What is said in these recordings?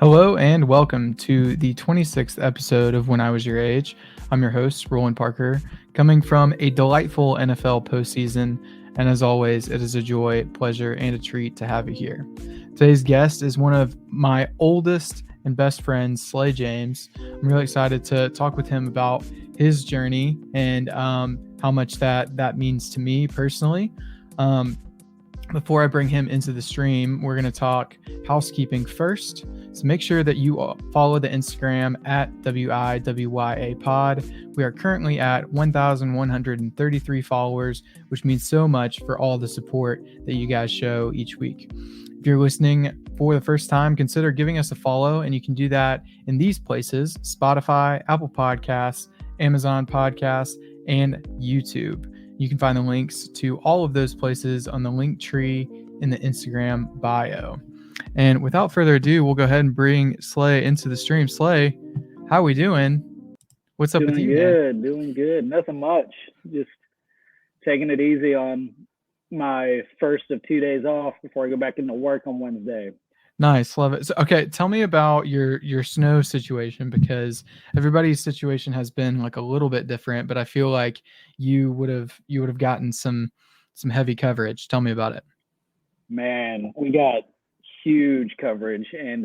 Hello and welcome to the 26th episode of When I Was Your Age. I'm your host, Roland Parker, coming from a delightful NFL postseason. And as always, it is a joy, pleasure, and a treat to have you here. Today's guest is one of my oldest and best friends, Slay James. I'm really excited to talk with him about his journey and how much that means to me personally. Before I bring him into the stream, we're going to talk housekeeping first. So make sure that you follow the Instagram at WIWYA pod. We are currently at 1,133 followers, which means so much for all the support that you guys show each week. If you're listening for the first time, consider giving us a follow, and you can do that in these places: Spotify, Apple Podcasts, Amazon Podcasts, and YouTube. You can find the links to all of those places on the link tree in the Instagram bio. And without further ado, we'll go ahead and bring Slay into the stream. Slay, how we doing? What's up with you, man? Doing good. Nothing much. Just taking it easy on my first of 2 days off before I go back into work on Wednesday. Nice, love it. So, okay, tell me about your snow situation, because everybody's situation has been like a little bit different, but I feel like you would have gotten some heavy coverage. Tell me about it. Man, we got huge coverage, and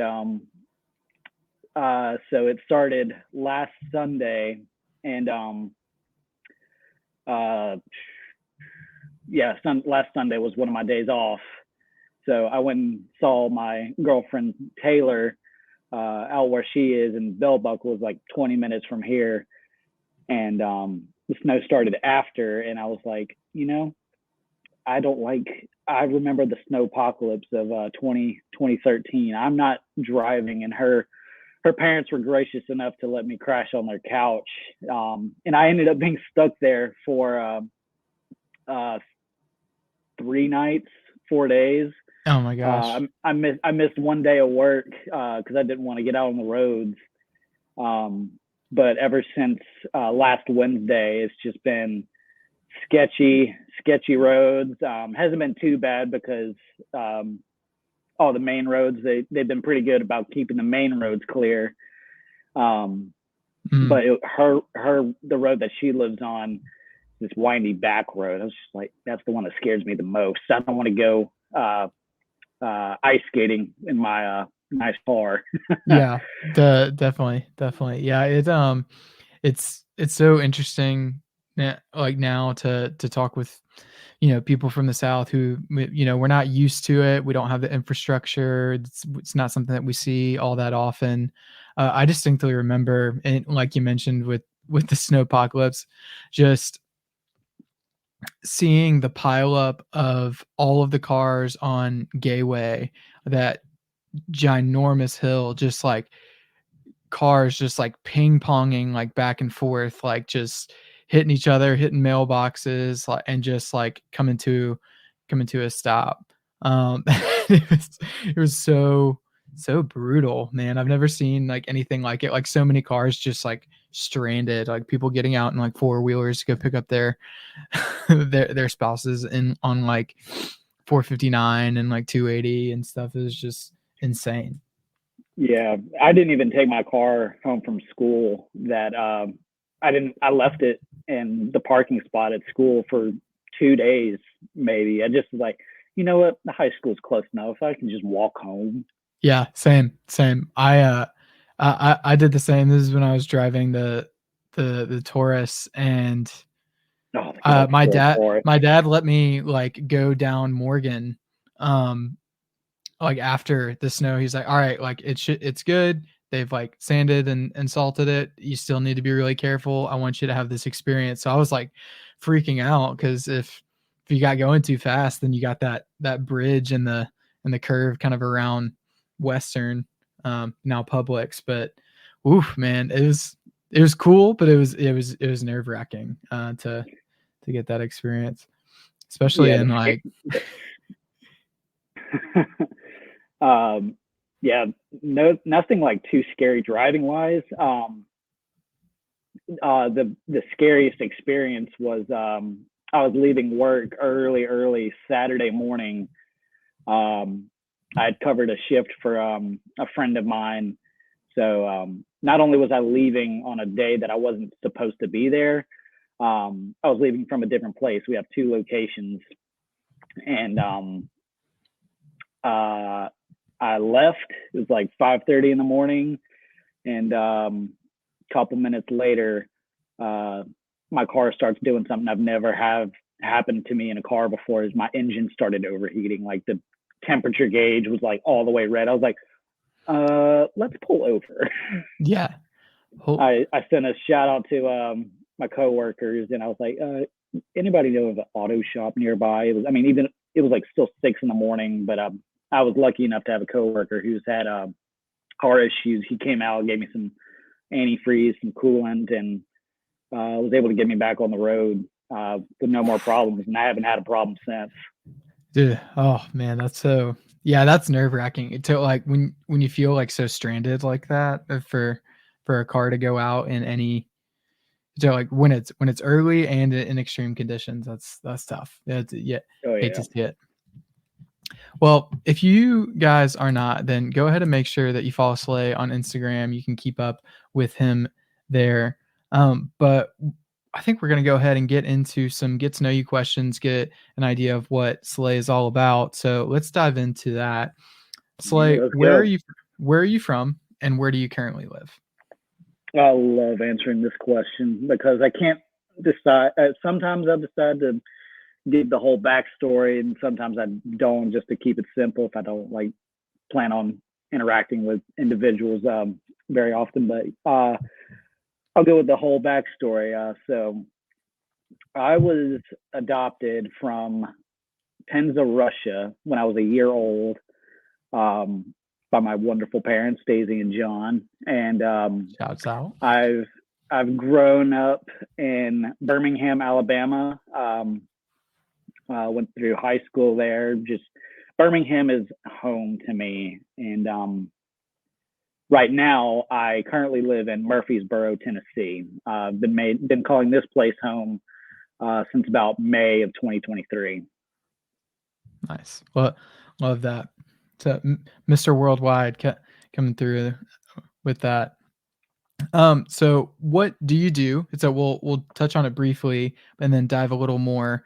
so it started last Sunday, and last Sunday was one of my days off. So I went and saw my girlfriend Taylor out where she is, and Bell Buckle is like 20 minutes from here. And the snow started after, and I was like, I remember the snowpocalypse of 2013. I'm not driving, and her parents were gracious enough to let me crash on their couch. And I ended up being stuck there for 3 nights, 4 days. Oh my gosh. I missed one day of work because I didn't want to get out on the roads. But ever since last Wednesday, it's just been sketchy roads. Hasn't been too bad because all the main roads, they've been pretty good about keeping the main roads clear. But the road that she lives on, this windy back road, I was just like, that's the one that scares me the most. I don't want to go ice skating in my nice car. Yeah, definitely. Yeah, it's so interesting, like now to talk with people from the South who we're not used to it. We don't have the infrastructure. It's not something that we see all that often. I distinctly remember, and like you mentioned with the snowpocalypse, just seeing the pileup of all of the cars on Gateway, that ginormous hill, just like cars just like ping ponging like back and forth, like just hitting each other, hitting mailboxes, and just like coming to a stop. It was so brutal, man. I've never seen like anything like it. Like so many cars just like stranded, like people getting out in like 4-wheelers to go pick up their their spouses on like 459 and like 280 and stuff. It was just insane. Yeah, I didn't even take my car home from school. I left it in the parking spot at school for 2 days, maybe. I just was like, you know what? The high school's close enough. I can just walk home. Yeah, same. I did the same. This is when I was driving the Taurus, and my dad let me like go down Morgan, like after the snow. He's like, all right, like it's good. They've like sanded and salted it. You still need to be really careful. I want you to have this experience. So I was like freaking out, because if you got going too fast, then you got that bridge and the curve kind of around Western, now Publix. But oof, man, it was cool, but it was nerve wracking to get that experience, especially in like nothing like too scary driving wise. The scariest experience was I was leaving work early Saturday morning, I had covered a shift for a friend of mine. So not only was I leaving on a day that I wasn't supposed to be there, I was leaving from a different place. We have 2 locations, and I left. It was like 5:30 in the morning, and a couple minutes later, my car starts doing something I've never have happened to me in a car before. Is my engine started overheating? Like the temperature gauge was like all the way red. I was like, let's pull over. Yeah. I sent a shout out to my coworkers, and I was like, anybody know of an auto shop nearby? It was, I mean, even it was like still 6 in the morning, but I was lucky enough to have a coworker who's had car issues. He came out, gave me some antifreeze, some coolant, and was able to get me back on the road with no more problems. And I haven't had a problem since. Dude, oh man, that's nerve wracking. To like when you feel like so stranded like that for a car to go out in any, so like when it's early and in extreme conditions, that's tough. Yeah, Oh hate yeah. to see it. Well, if you guys are not, then go ahead and make sure that you follow Slay on Instagram. You can keep up with him there. But I think we're going to go ahead and get into some get to know you questions, get an idea of what Slay is all about. So let's dive into that. Slay, Yeah, let's go. where are you from and where do you currently live? I love answering this question because I can't decide. Sometimes I decide to give the whole backstory, and sometimes I don't, just to keep it simple if I don't like plan on interacting with individuals very often. But I'll go with the whole backstory. So I was adopted from Penza, Russia, when I was a year old, by my wonderful parents, Daisy and John. And Shouts out. I've grown up in Birmingham, Alabama. Went through high school there. Just Birmingham is home to me. And right now, I currently live in Murfreesboro, Tennessee. I've been calling this place home since about May of 2023. Nice. Well, love that. So, Mr. Worldwide coming through with that. So what do you do? So we'll touch on it briefly and then dive a little more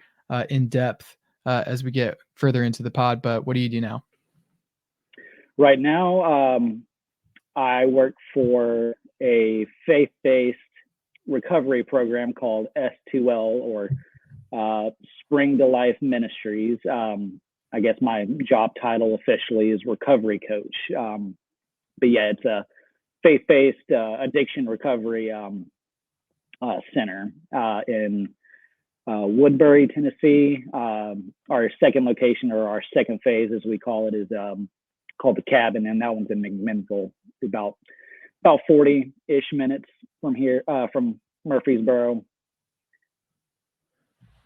in depth as we get further into the pod. But what do you do now? Right now, I work for a faith-based recovery program called S2L, or Spring to Life Ministries. I guess my job title officially is recovery coach. But yeah, it's a faith-based addiction recovery center in Woodbury, Tennessee. Our second location, or our second phase, as we call it, is called the Cabin, and that one's in McMinnville, about 40-ish minutes from here, from Murfreesboro.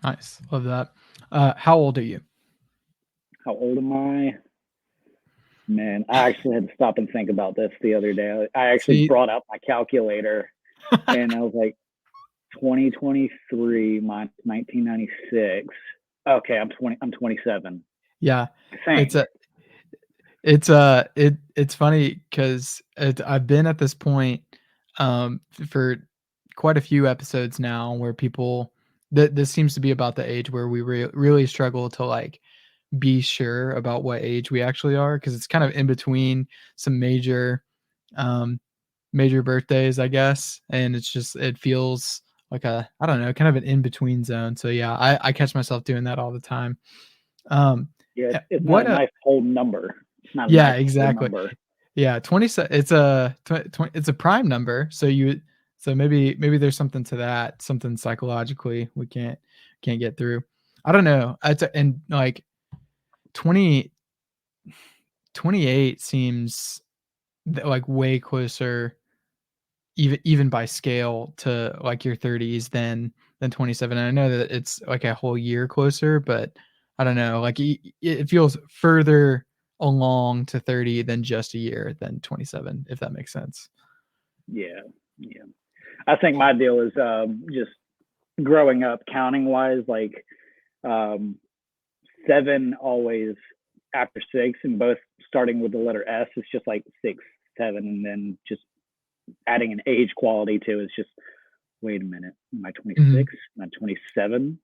Nice, love that. How old are you? How old am I? Man, I actually had to stop and think about this the other day. I actually brought out my calculator, and I was like, 2023 minus 1996. Okay, I'm 27. Yeah, it's funny because I've been at this point for quite a few episodes now where people this seems to be about the age where we really struggle to like be sure about what age we actually are, because it's kind of in between some major birthdays, I guess, and it feels like I don't know, kind of an in between zone. So yeah, I catch myself doing that all the time. Yeah, it's not a nice whole number. It's not a yeah, nice exactly. Number. Yeah, 20. It's a prime number. So maybe there's something to that, something psychologically we can't get through. I don't know. And like 28 seems like way closer, even by scale, to like your 30s than 27. And I know that it's like a whole year closer, but I don't know. Like it feels further along to 30 than just a year than 27, if that makes sense. Yeah. I think my deal is just growing up, counting wise, like 7 always after 6, and both starting with the letter S. It's just like 6, 7, and then just adding an age quality to it. It's just, wait a minute, am I 26? Mm-hmm. Am I 27?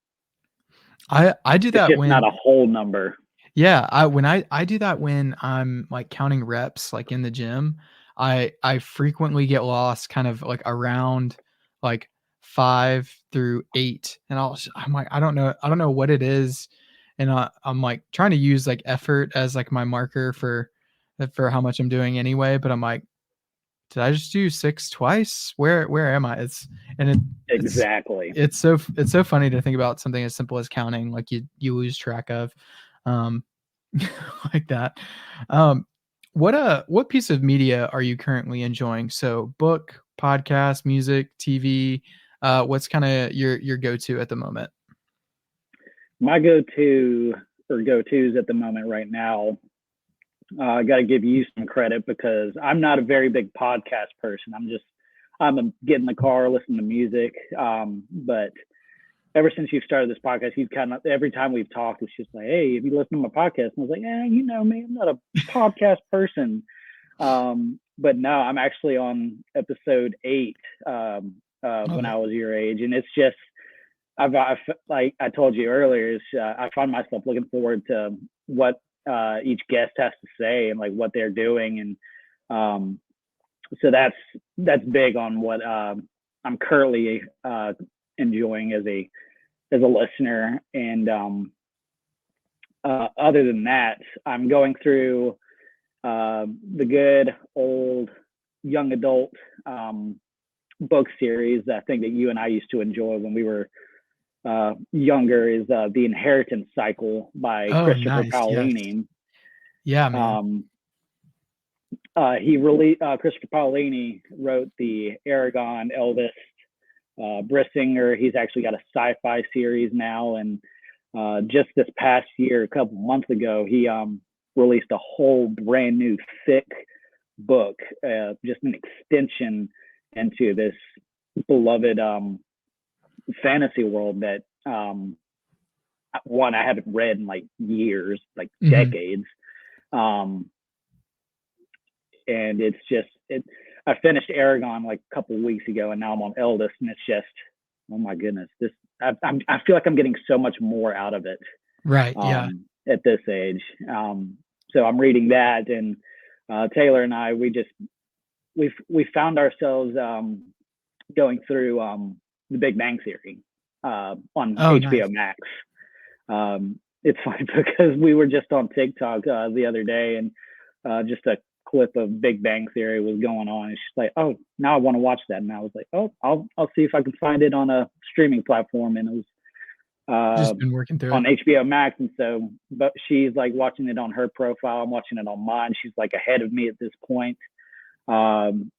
I do It's that just not when a whole number. Yeah, I do that when I'm like counting reps like in the gym. I frequently get lost kind of like around like 5 through 8, and I'm like I don't know what it is, and I'm like trying to use like effort as like my marker for how much I'm doing anyway, but I'm like, did I just do 6 twice? Where am I? It's Exactly. it's so funny to think about something as simple as counting, like you lose track of. Um like that. What piece of media are you currently enjoying? So book, podcast, music, TV. What's kind of your go-to at the moment? My go-to or go-tos at the moment right now, I got to give you some credit because I'm not a very big podcast person. I'm a get in the car, listen to music. But ever since you've started this podcast, you've kind of, every time we've talked, it's just like, hey, have you listened to my podcast? And I was like, yeah, you know me, I'm not a podcast person. But no, I'm actually on episode 8 Love when it. I was your age, and it's just I've like I told you earlier, is I find myself looking forward to what each guest has to say and like what they're doing, and so that's big on what I'm currently enjoying as a listener. And other than that, I'm going through the good old young adult book series. I think that you and I used to enjoy when we were younger, is The Inheritance Cycle by Oh, Christopher nice. Yes. Paolini. Yeah, man. Um, he really Christopher Paolini wrote the Aragon, Elvis, Brissinger. He's actually got a sci-fi series now, and just this past year, a couple months ago, he released a whole brand new thick book, just an extension into this beloved fantasy world that one I haven't read in like years, like Mhm. decades. Um, and it's just it. I finished Aragon like a couple of weeks ago, and now I'm on Eldest, and it's just, oh my goodness, this I feel like I'm getting so much more out of it Right. Yeah. at this age. So I'm reading that, and Taylor and I, we found ourselves going through the Big Bang Theory on Oh, HBO nice. Max. It's funny because we were just on TikTok the other day, and just a clip of Big Bang Theory was going on. And she's like, "Oh, now I want to watch that." And I was like, "Oh, I'll see if I can find it on a streaming platform." And it was Just been working through on it. HBO Max. And so, but she's like watching it on her profile. I'm watching it on mine. She's like ahead of me at this point. Um,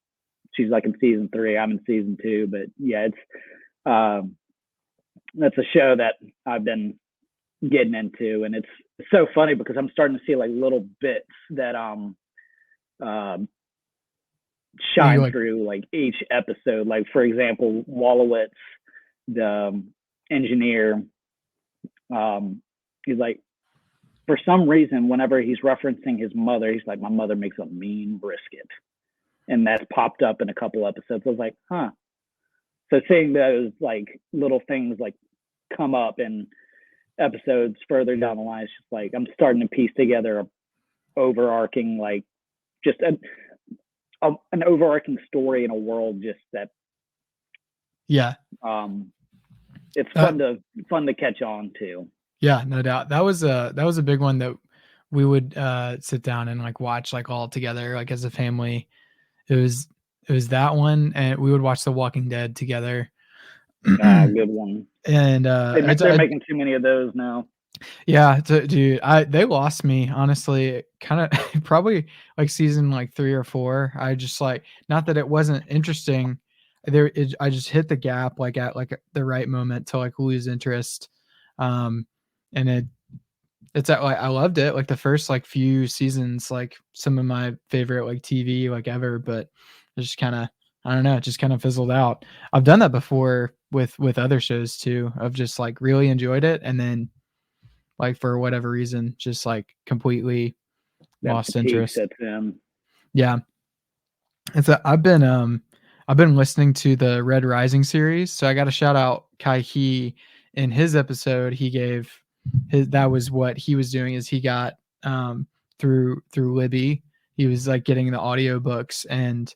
she's like in season 3. I'm in season 2. But yeah, it's that's a show that I've been getting into, and it's so funny because I'm starting to see like little bits that uh, Well, you shine like through like each episode. Like for example, Wallowitz, the engineer, he's like, for some reason, whenever he's referencing his mother, he's like, "My mother makes a mean brisket," and that's popped up in a couple episodes. I was like, "Huh." So seeing those like little things like come up in episodes further down the line, it's just like I'm starting to piece together a overarching, like just an overarching story in a world just that yeah. um it's Uh, fun to catch on to. yeah, no doubt. That was a big one that we would sit down and like watch like all together like as a family. It was it was that one, and we would watch The Walking Dead together. Good one. And They're making too many of those now. yeah, dude, they lost me honestly. Kind of probably like season like 3 or 4. I just like, not that it wasn't interesting. I just hit the gap like at like the right moment to like lose interest. Um, and like I loved it. Like the first like few seasons, like some of my favorite like TV like ever, but it just kind of, I don't know, it just kind of fizzled out. I've done that before with other shows too. I've just like really enjoyed it, and then like for whatever reason, just like completely That lost fatigue interest. sets in. Yeah. I've been listening to the Red Rising series, so I got to shout out Kai He. In his episode. He gave his that was what he was doing is he got through Libby. He was like getting the audiobooks and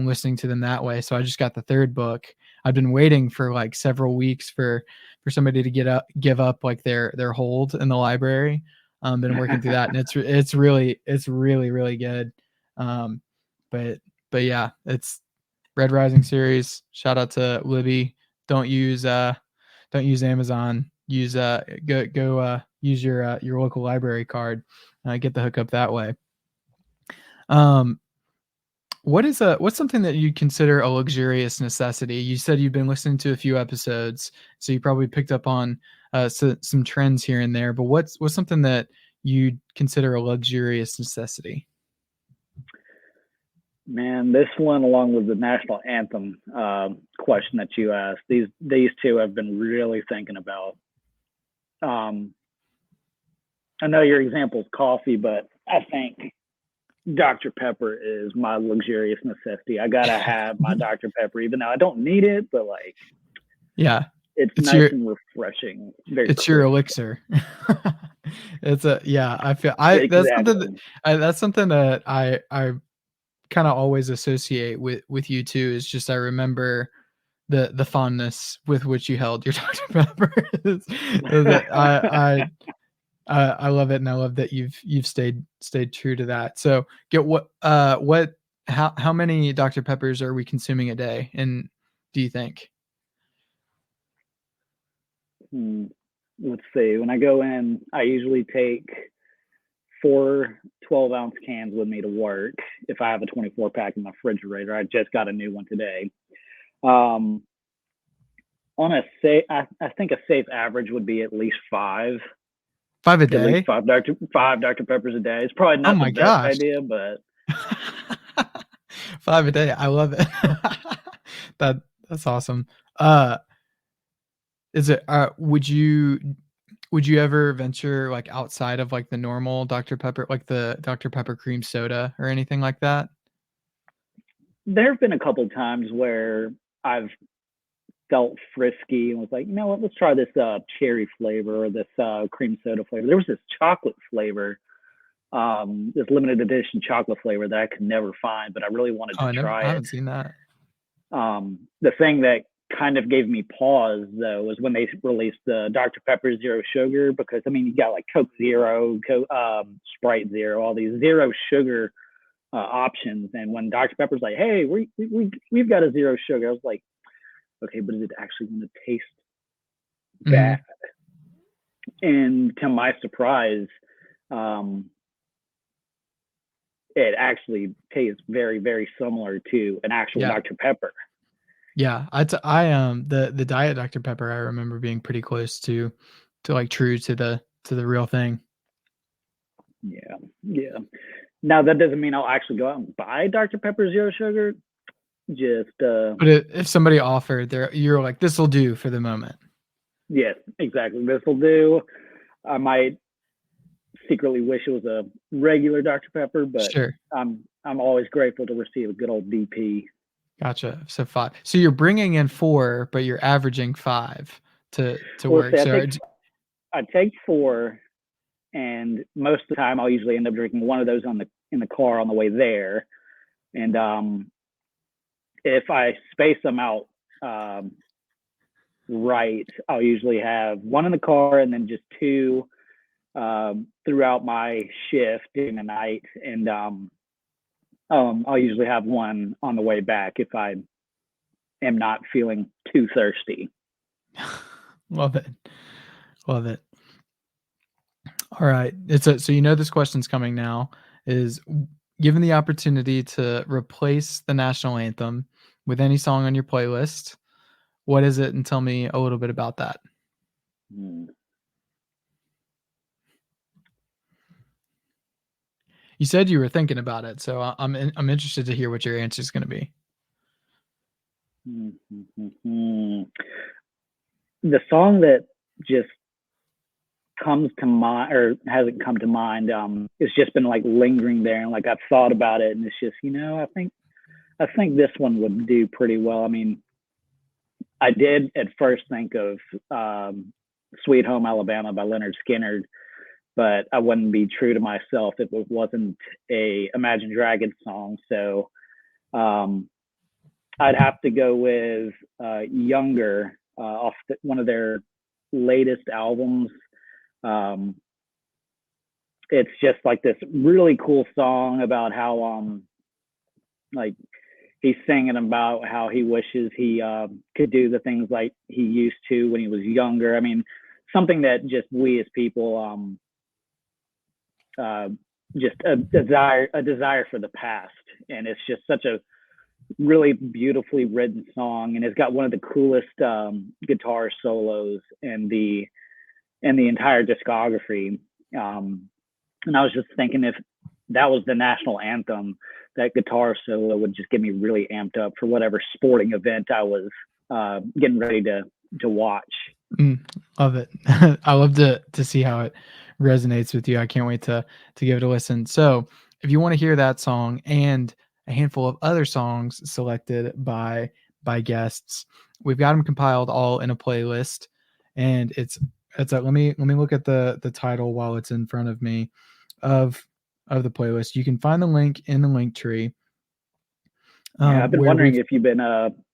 listening to them that way. So I just got the third book. I've been waiting for like several weeks for somebody to give up like their hold in the library. Been working through that, and it's really good. Um, but but yeah, it's Red Rising series. Shout out to Libby. Don't use Amazon. Use go use your local library card. Get the hookup that way. Um, what's something that you consider a luxurious necessity? You said you've been listening to a few episodes, so you probably picked up on some trends here and there. But what's something that you consider a luxurious necessity? Man, this one, along with the national anthem question that you asked, these two I've been really thinking about. I know your example is coffee, but I think Dr. Pepper is my luxurious necessity. I gotta have my Dr. Pepper, even though I don't need it, but like, Yeah, it's nice and refreshing. Very it's your crisp. elixir. It's a yeah. I feel Exactly. that's something that I kind of always associate with you too. Is just I remember the fondness with which you held your Dr. Pepper. I love it, and I love that you've stayed true to that. So, get what how many Dr. Peppers are we consuming a day? And do you think? Let's see. When I go in, I usually take four 12-ounce cans with me to work. If I have a 24 pack in my refrigerator, I just got a new one today. Um, on a safe, I think a safe average would be at least five. 5 a At least day? five Dr. Peppers a day. It's probably Oh not the my best gosh. idea, but 5 a day. I love it. That's awesome. Uh, is it would you ever venture like outside of like the normal Dr. Pepper, like the Dr. Pepper cream soda or anything like that? there have been a couple of times where I've felt frisky and was like, you know what, let's try this cherry flavor or this cream soda flavor. There was this chocolate flavor, this limited edition chocolate flavor that I could never find, but I really wanted Oh, to try I it. haven't seen that. The thing that kind of gave me pause though was when they released the Dr. Pepper Zero Sugar, because I mean you got like Coke Zero, Sprite Zero, all these zero sugar options, and when Dr. Pepper's like, hey, we've got a zero sugar, I was like, okay, but is it actually going to taste Mm-hmm. bad? And to my surprise, it actually tastes very, very similar to an actual Yeah. Dr. Pepper. Yeah. The Diet Dr. Pepper I remember being pretty close to like true to the real thing. Yeah, yeah. Now that doesn't mean I'll actually go out and buy Dr. Pepper Zero Sugar. Just But if somebody offered there, you're like, this will do for the moment. yes, exactly. This will do. I might secretly wish it was a regular Dr. Pepper, but Sure. I'm always grateful to receive a good old DP. Gotcha. So 5. So you're bringing in 4, but you're averaging 5 to Well, work. see, So I take four, and most of the time I'll usually end up drinking one of those in the car on the way there. And if I space them out right, I'll usually have one in the car and then just two throughout my shift in the night. And I'll usually have one on the way back if I am not feeling too thirsty. love it. Love it. All right. So you know this question's coming now is given the opportunity to replace the national anthem with any song on your playlist, what is it? And tell me a little bit about that. Hmm. You said you were thinking about it, so I'm interested to hear what your answer is going to be. The song that just comes to mind or hasn't come to mind. It's just been like lingering there, and like I've thought about it, and it's just, I think this one would do pretty well. I mean, I did at first think of "Sweet Home Alabama" by Leonard Skinner, but I wouldn't be true to myself if it wasn't a Imagine Dragons song. So I'd have to go with "Younger" off one of their latest albums. It's just like this really cool song about how like he's singing about how he wishes he could do the things like he used to when he was younger. I mean, something that just we as people just a desire for the past, and it's just such a really beautifully written song, and it's got one of the coolest guitar solos in the entire discography. And I was just thinking, if that was the national anthem, that guitar solo would just get me really amped up for whatever sporting event I was getting ready to watch. Love it. I love to see how it resonates with you. I can't wait to give it a listen. So if you want to hear that song and a handful of other songs selected by guests, we've got them compiled all in a playlist, and it's let me look at the title while it's in front of me of the playlist. You can find the link in the link tree. Yeah, I've been wondering if you've been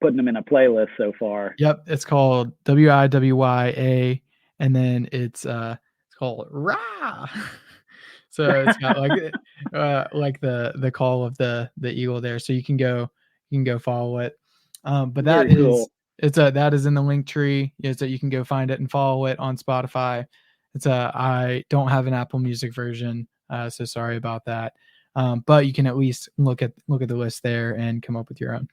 putting them in a playlist so far. Yep, it's called WIWYA, and then it's called Rah. So it's got like the call of the eagle there. So you can go follow it. But that Very is cool. that is in the link tree. So you can go find it and follow it on Spotify. I don't have an Apple Music version, so sorry about that. But you can at least look at the list there and come up with your own.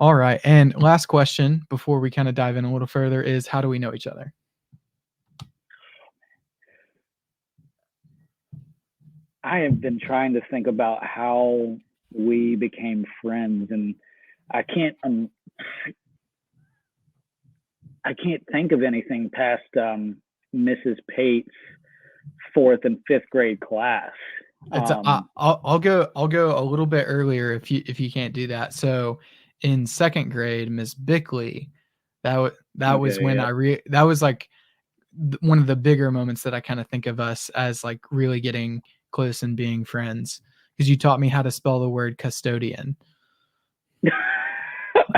All right. And last question before we kind of dive in a little further is, how do we know each other? I have been trying to think about how we became friends, and I can't think of anything past Mrs. Pate's 4th and 5th grade class. I'll go a little bit earlier if you can't do that. So in 2nd grade, Miss Bickley, that was when that was like one of the bigger moments that I kind of think of us as like really getting close and being friends, because you taught me how to spell the word custodian.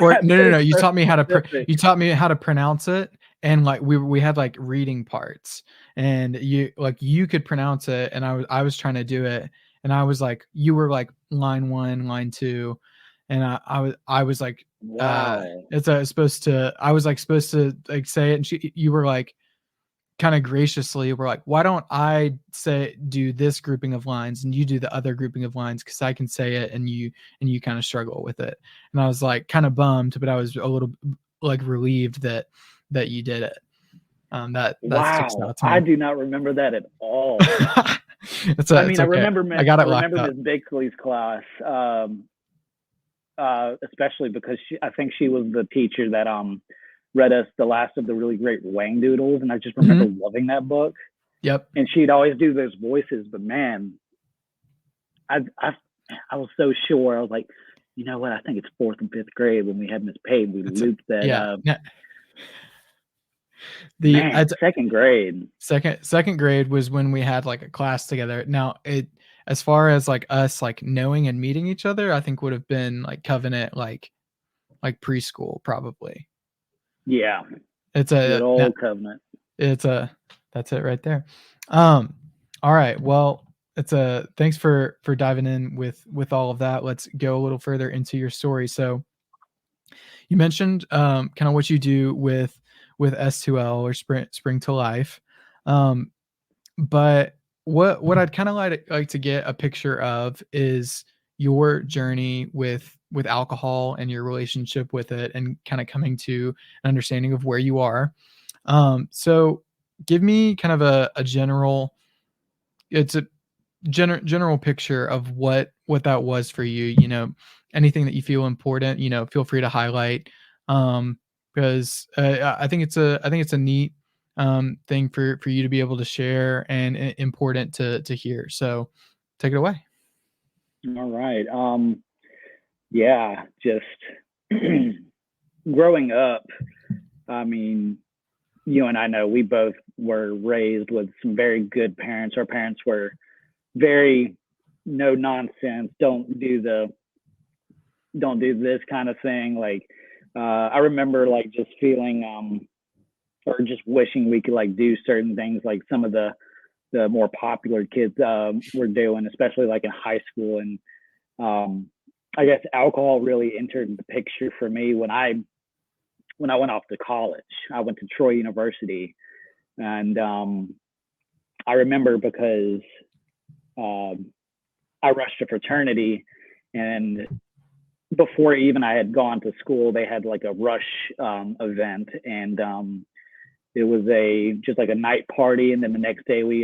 Or no, you taught me how to pronounce it, and like we had like reading parts, and you could pronounce it, and I was trying to do it, and I was like, you were like line 1, line 2, and I was like, wow. I was supposed to like say it, and you were like, kind of graciously were like, why don't I do this grouping of lines and you do the other grouping of lines, because I can say it and you kind of struggle with it. And I was like kind of bummed, but I was a little like relieved that you did it. That sticks out to me. I do not remember that at all. I remember Miss Bixley's class, especially because I think she was the teacher that read us The Last of the Really Great Whangdoodles, and I just remember loving that book. Yep. And she'd always do those voices, but man, I was so sure. I was like, you know what? I think it's 4th and 5th grade when we had Miss Payne. We looped that. Yeah. 2nd grade. Second grade was when we had like a class together. Now as far as like us like knowing and meeting each other, I think would have been like Covenant, like preschool probably. Yeah. It's a good old Covenant. That's it right there. All right. Well, thanks for diving in with all of that. Let's go a little further into your story. So you mentioned kind of what you do with S2L or Spring to Life. But what I'd kind of like to get a picture of is your journey with alcohol and your relationship with it, and kind of coming to an understanding of where you are. So give me kind of a general picture of what that was for you. Anything that you feel important, feel free to highlight. Because I think it's a neat thing for you to be able to share and important to hear. So take it away. All right. Yeah, just growing up, I mean, you and I know we both were raised with some very good parents. Our parents were very no nonsense, don't do this kind of thing. Like I remember like just feeling or just wishing we could like do certain things like some of the more popular kids were doing, especially like in high school. And I guess alcohol really entered the picture for me when I went off to college. I went to Troy University, and I remember because I rushed a fraternity, and before even I had gone to school, they had like a rush event, and it was a just like a night party, and then the next day we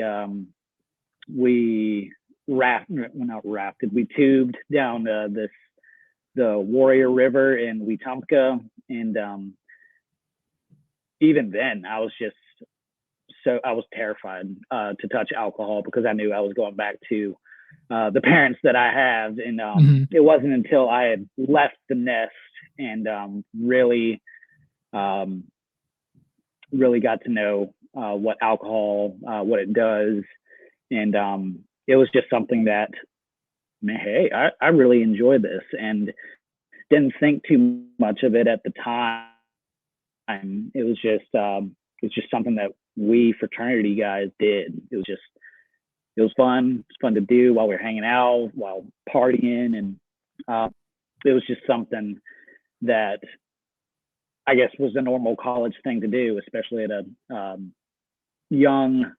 not rafted, we tubed down the Warrior River in Wetumpka, and even then I was just I was terrified to touch alcohol because I knew I was going back to the parents that I have, and it wasn't until I had left the nest and really got to know what alcohol, what it does, and it was just something that, man, hey, I really enjoy this, and didn't think too much of it at the time. It was just something that we fraternity guys did. It was fun. It's fun to do while we are hanging out, while partying, and it was just something that I guess was a normal college thing to do, especially at a young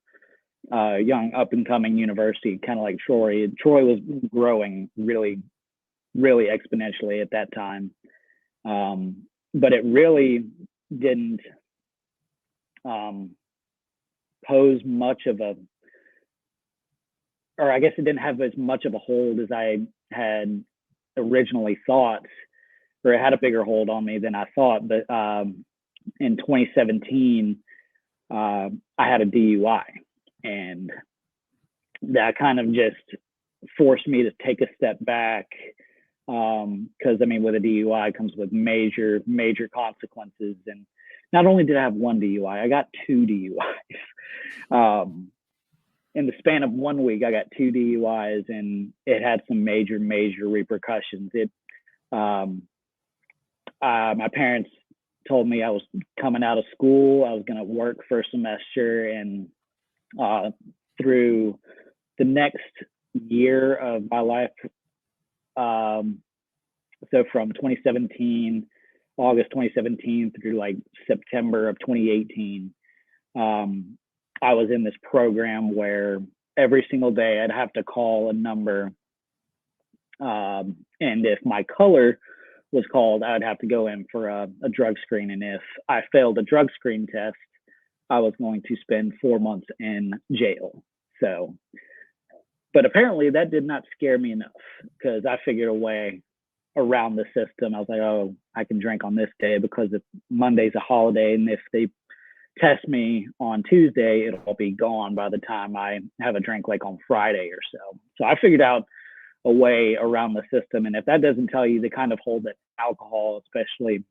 up and coming university, kind of like Troy. Troy was growing really, really exponentially at that time, but it really didn't pose much of a, or I guess it didn't have as much of a hold as I had originally thought, or it had a bigger hold on me than I thought. But in 2017, I had a DUI, and that kind of just forced me to take a step back. Because I mean, with a DUI comes with major consequences, and not only did I have one DUI, I got two DUIs. In the span of 1 week, I got two DUIs, and it had some major repercussions. My parents told me I was coming out of school, I was going to work for a semester, and through the next year of my life, so from 2017, August 2017 through like September of 2018, I was in this program where every single day I'd have to call a number, and if my color was called, I would have to go in for a drug screen, and if I failed a drug screen test, I was going to spend 4 months in jail. So, but apparently that did not scare me enough, because I figured a way around the system. I was like, oh, I can drink on this day because if Monday's a holiday, and if they test me on Tuesday, it'll be gone by the time I have a drink like on Friday or so. So I figured out a way around the system. And if that doesn't tell you the kind of hold that alcohol, especially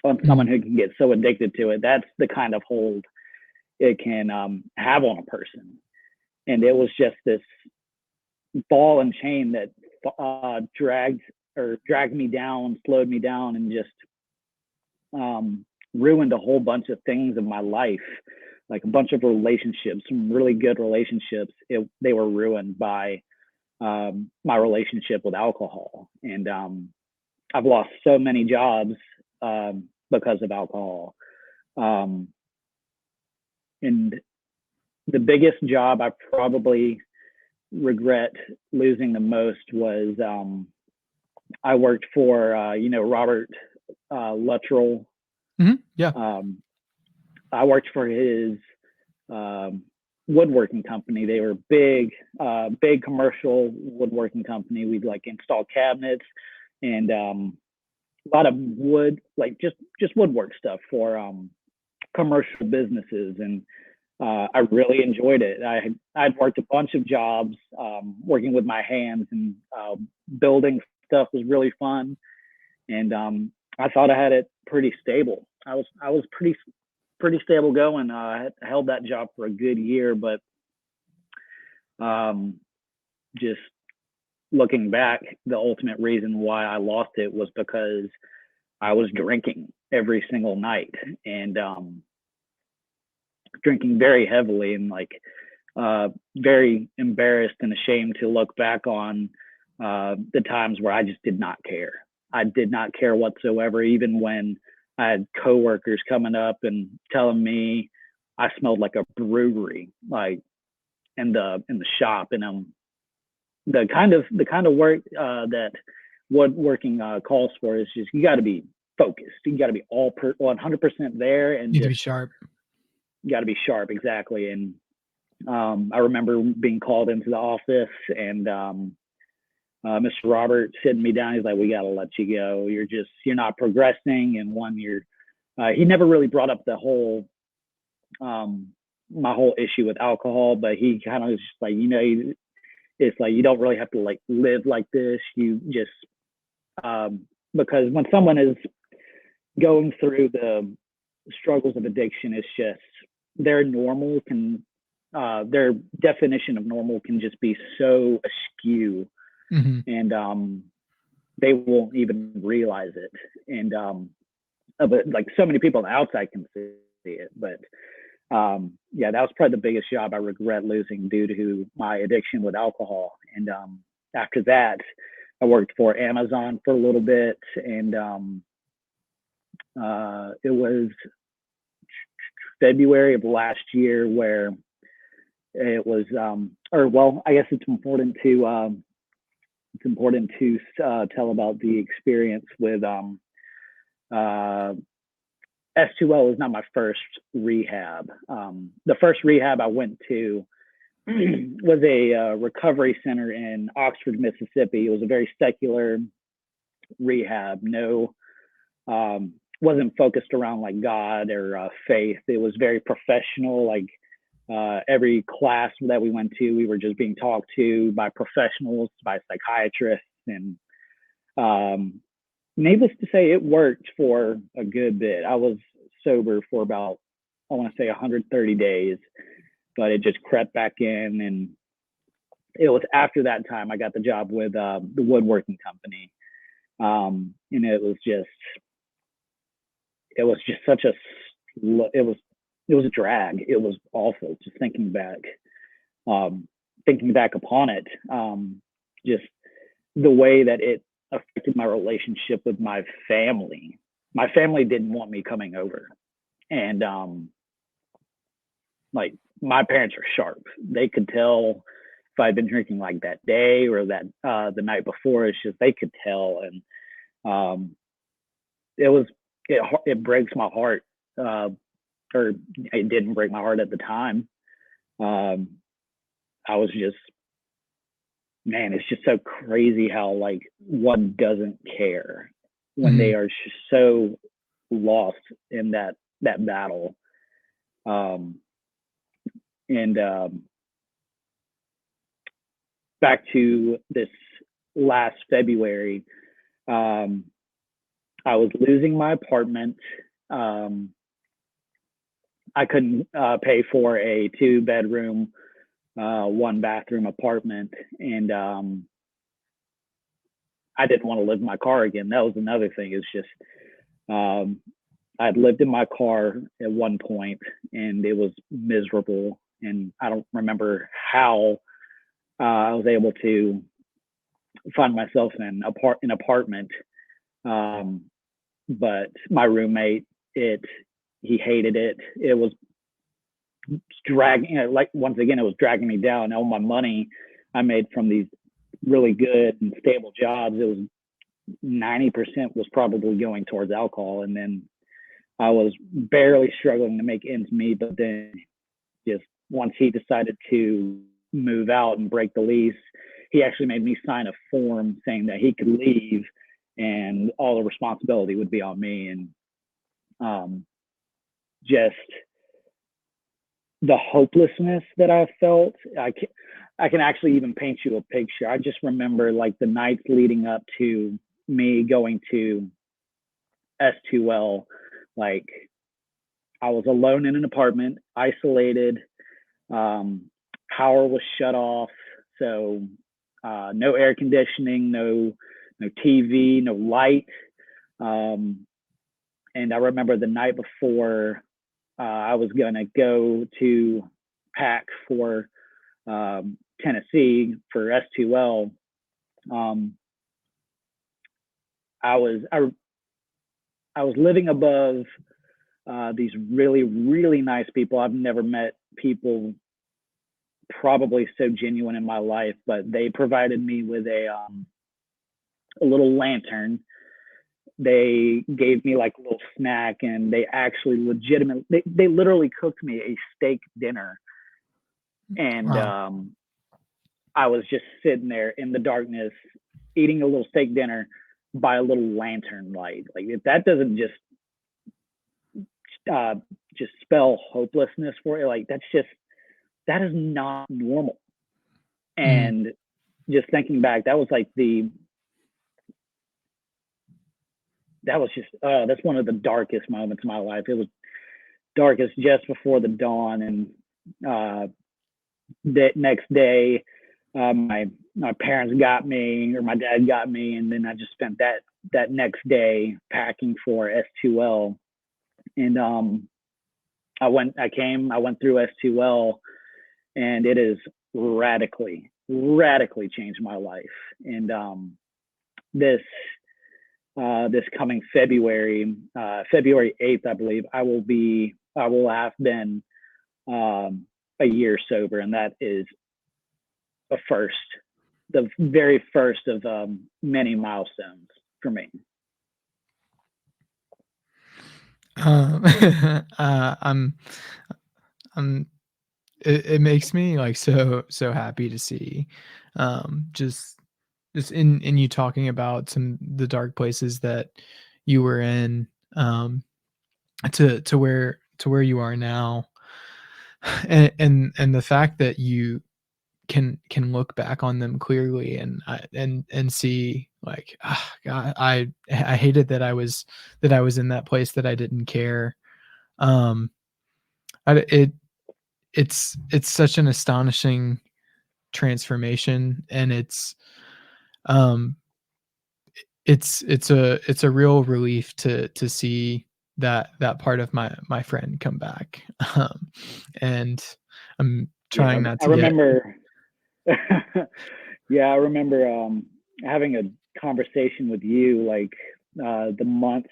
on someone who can get so addicted to it, that's the kind of hold it can have on a person. And it was just this ball and chain that dragged me down, slowed me down, and just ruined a whole bunch of things in my life, like a bunch of relationships, some really good relationships. They were ruined by my relationship with alcohol. And I've lost so many jobs because of alcohol. And the biggest job I probably regret losing the most was I worked for Robert Luttrell. Yeah. I worked for his woodworking company. They were big commercial woodworking company. We'd like install cabinets and a lot of wood, like just woodwork stuff for commercial businesses, and I really enjoyed it. I'd worked a bunch of jobs, working with my hands, and building stuff was really fun. And I thought I had it pretty stable. I was pretty stable going. I held that job for a good year, but just looking back, the ultimate reason why I lost it was because I was drinking every single night, and drinking very heavily, and like very embarrassed and ashamed to look back on the times where I just did not care. I did not care whatsoever, even when I had coworkers coming up and telling me I smelled like a brewery, like in the shop. And the kind of work that woodworking calls for is just, you got to be focused. You got to be 100% there, and You need just to be sharp. got to be sharp, exactly. And I remember being called into the office, and Mr. Robert sitting me down. He's like, "We got to let you go. You're not progressing." And he never really brought up the whole my whole issue with alcohol, but he kind of was just like, it's like, you don't really have to like live like this. You just because when someone is going through the struggles of addiction, it's just their definition of normal can just be so askew, and they won't even realize it. And but like, so many people on the outside can see it, but yeah, that was probably the biggest job I regret losing due to my addiction with alcohol. And after that, I worked for Amazon for a little bit, and it was February of last year where it was, I guess it's important to tell about the experience with S2L is not my first rehab. The first rehab I went to was a recovery center in Oxford, Mississippi. It was a very secular rehab. No, wasn't focused around like God or faith. It was very professional. Like every class that we went to, we were just being talked to by professionals, by psychiatrists, and needless to say, it worked for a good bit. I was sober for about, I want to say 130 days, but it just crept back in. And it was after that time I got the job with the woodworking company. And it was just such a, it was a drag. It was awful. Just thinking back upon it, just the way that it affected my relationship with my family. My family didn't want me coming over, and like, my parents are sharp. They could tell if I'd been drinking like that day or that the night before. It's just, they could tell, and it breaks my heart, or it didn't break my heart at the time. I was just, man, it's just so crazy how like one doesn't care when they are so lost in that battle. And back to this last February, I was losing my apartment. I couldn't pay for a 2-bedroom, 1-bathroom apartment, and I didn't want to live in my car again. That was another thing. It's just, I'd lived in my car at one point, and it was miserable. And I don't remember how I was able to find myself in an apartment. But my roommate, he hated it. It was dragging, like, once again, it was dragging me down. All my money I made from these really good and stable jobs, it was 90% was probably going towards alcohol. And then I was barely struggling to make ends meet. But then, just once he decided to move out and break the lease, he actually made me sign a form saying that he could leave and all the responsibility would be on me. And just the hopelessness that I felt. I can actually even paint you a picture. I just remember like the nights leading up to me going to S2L, like I was alone in an apartment, isolated. Power was shut off, so no air conditioning, no TV, no light. And I remember the night before I was gonna go to pack for Tennessee for S2L. Um, I was living above these really nice people. I've never met people probably so genuine in my life, but they provided me with a little lantern. They gave me like a little snack, and they actually they literally cooked me a steak dinner. And Wow. I was just sitting there in the darkness eating a little steak dinner by a little lantern light. Like if that doesn't uh, just spell hopelessness for you, like that is not normal. Mm, And just thinking back, that was like that's one of the darkest moments of my life. It was darkest just before the dawn, and that next day, my parents got me, or my dad got me, and then I just spent that next day packing for S2L. And I went through S2L, and it has radically changed my life. And this this coming February, February 8th, I believe, I will have been a year sober, and that is a first, the very first of many milestones for me. I'm I'm it makes me like so happy to see just in you talking about some the dark places that you were in, to where you are now, and the fact that you can look back on them clearly and see like, ah, God, I hated that I was in that place, that I didn't care. um it it's such an astonishing transformation, and um it's a real relief to see that part of my friend come back. And I'm Yeah, trying not I to get. remember. Yeah, I remember having a conversation with you like the month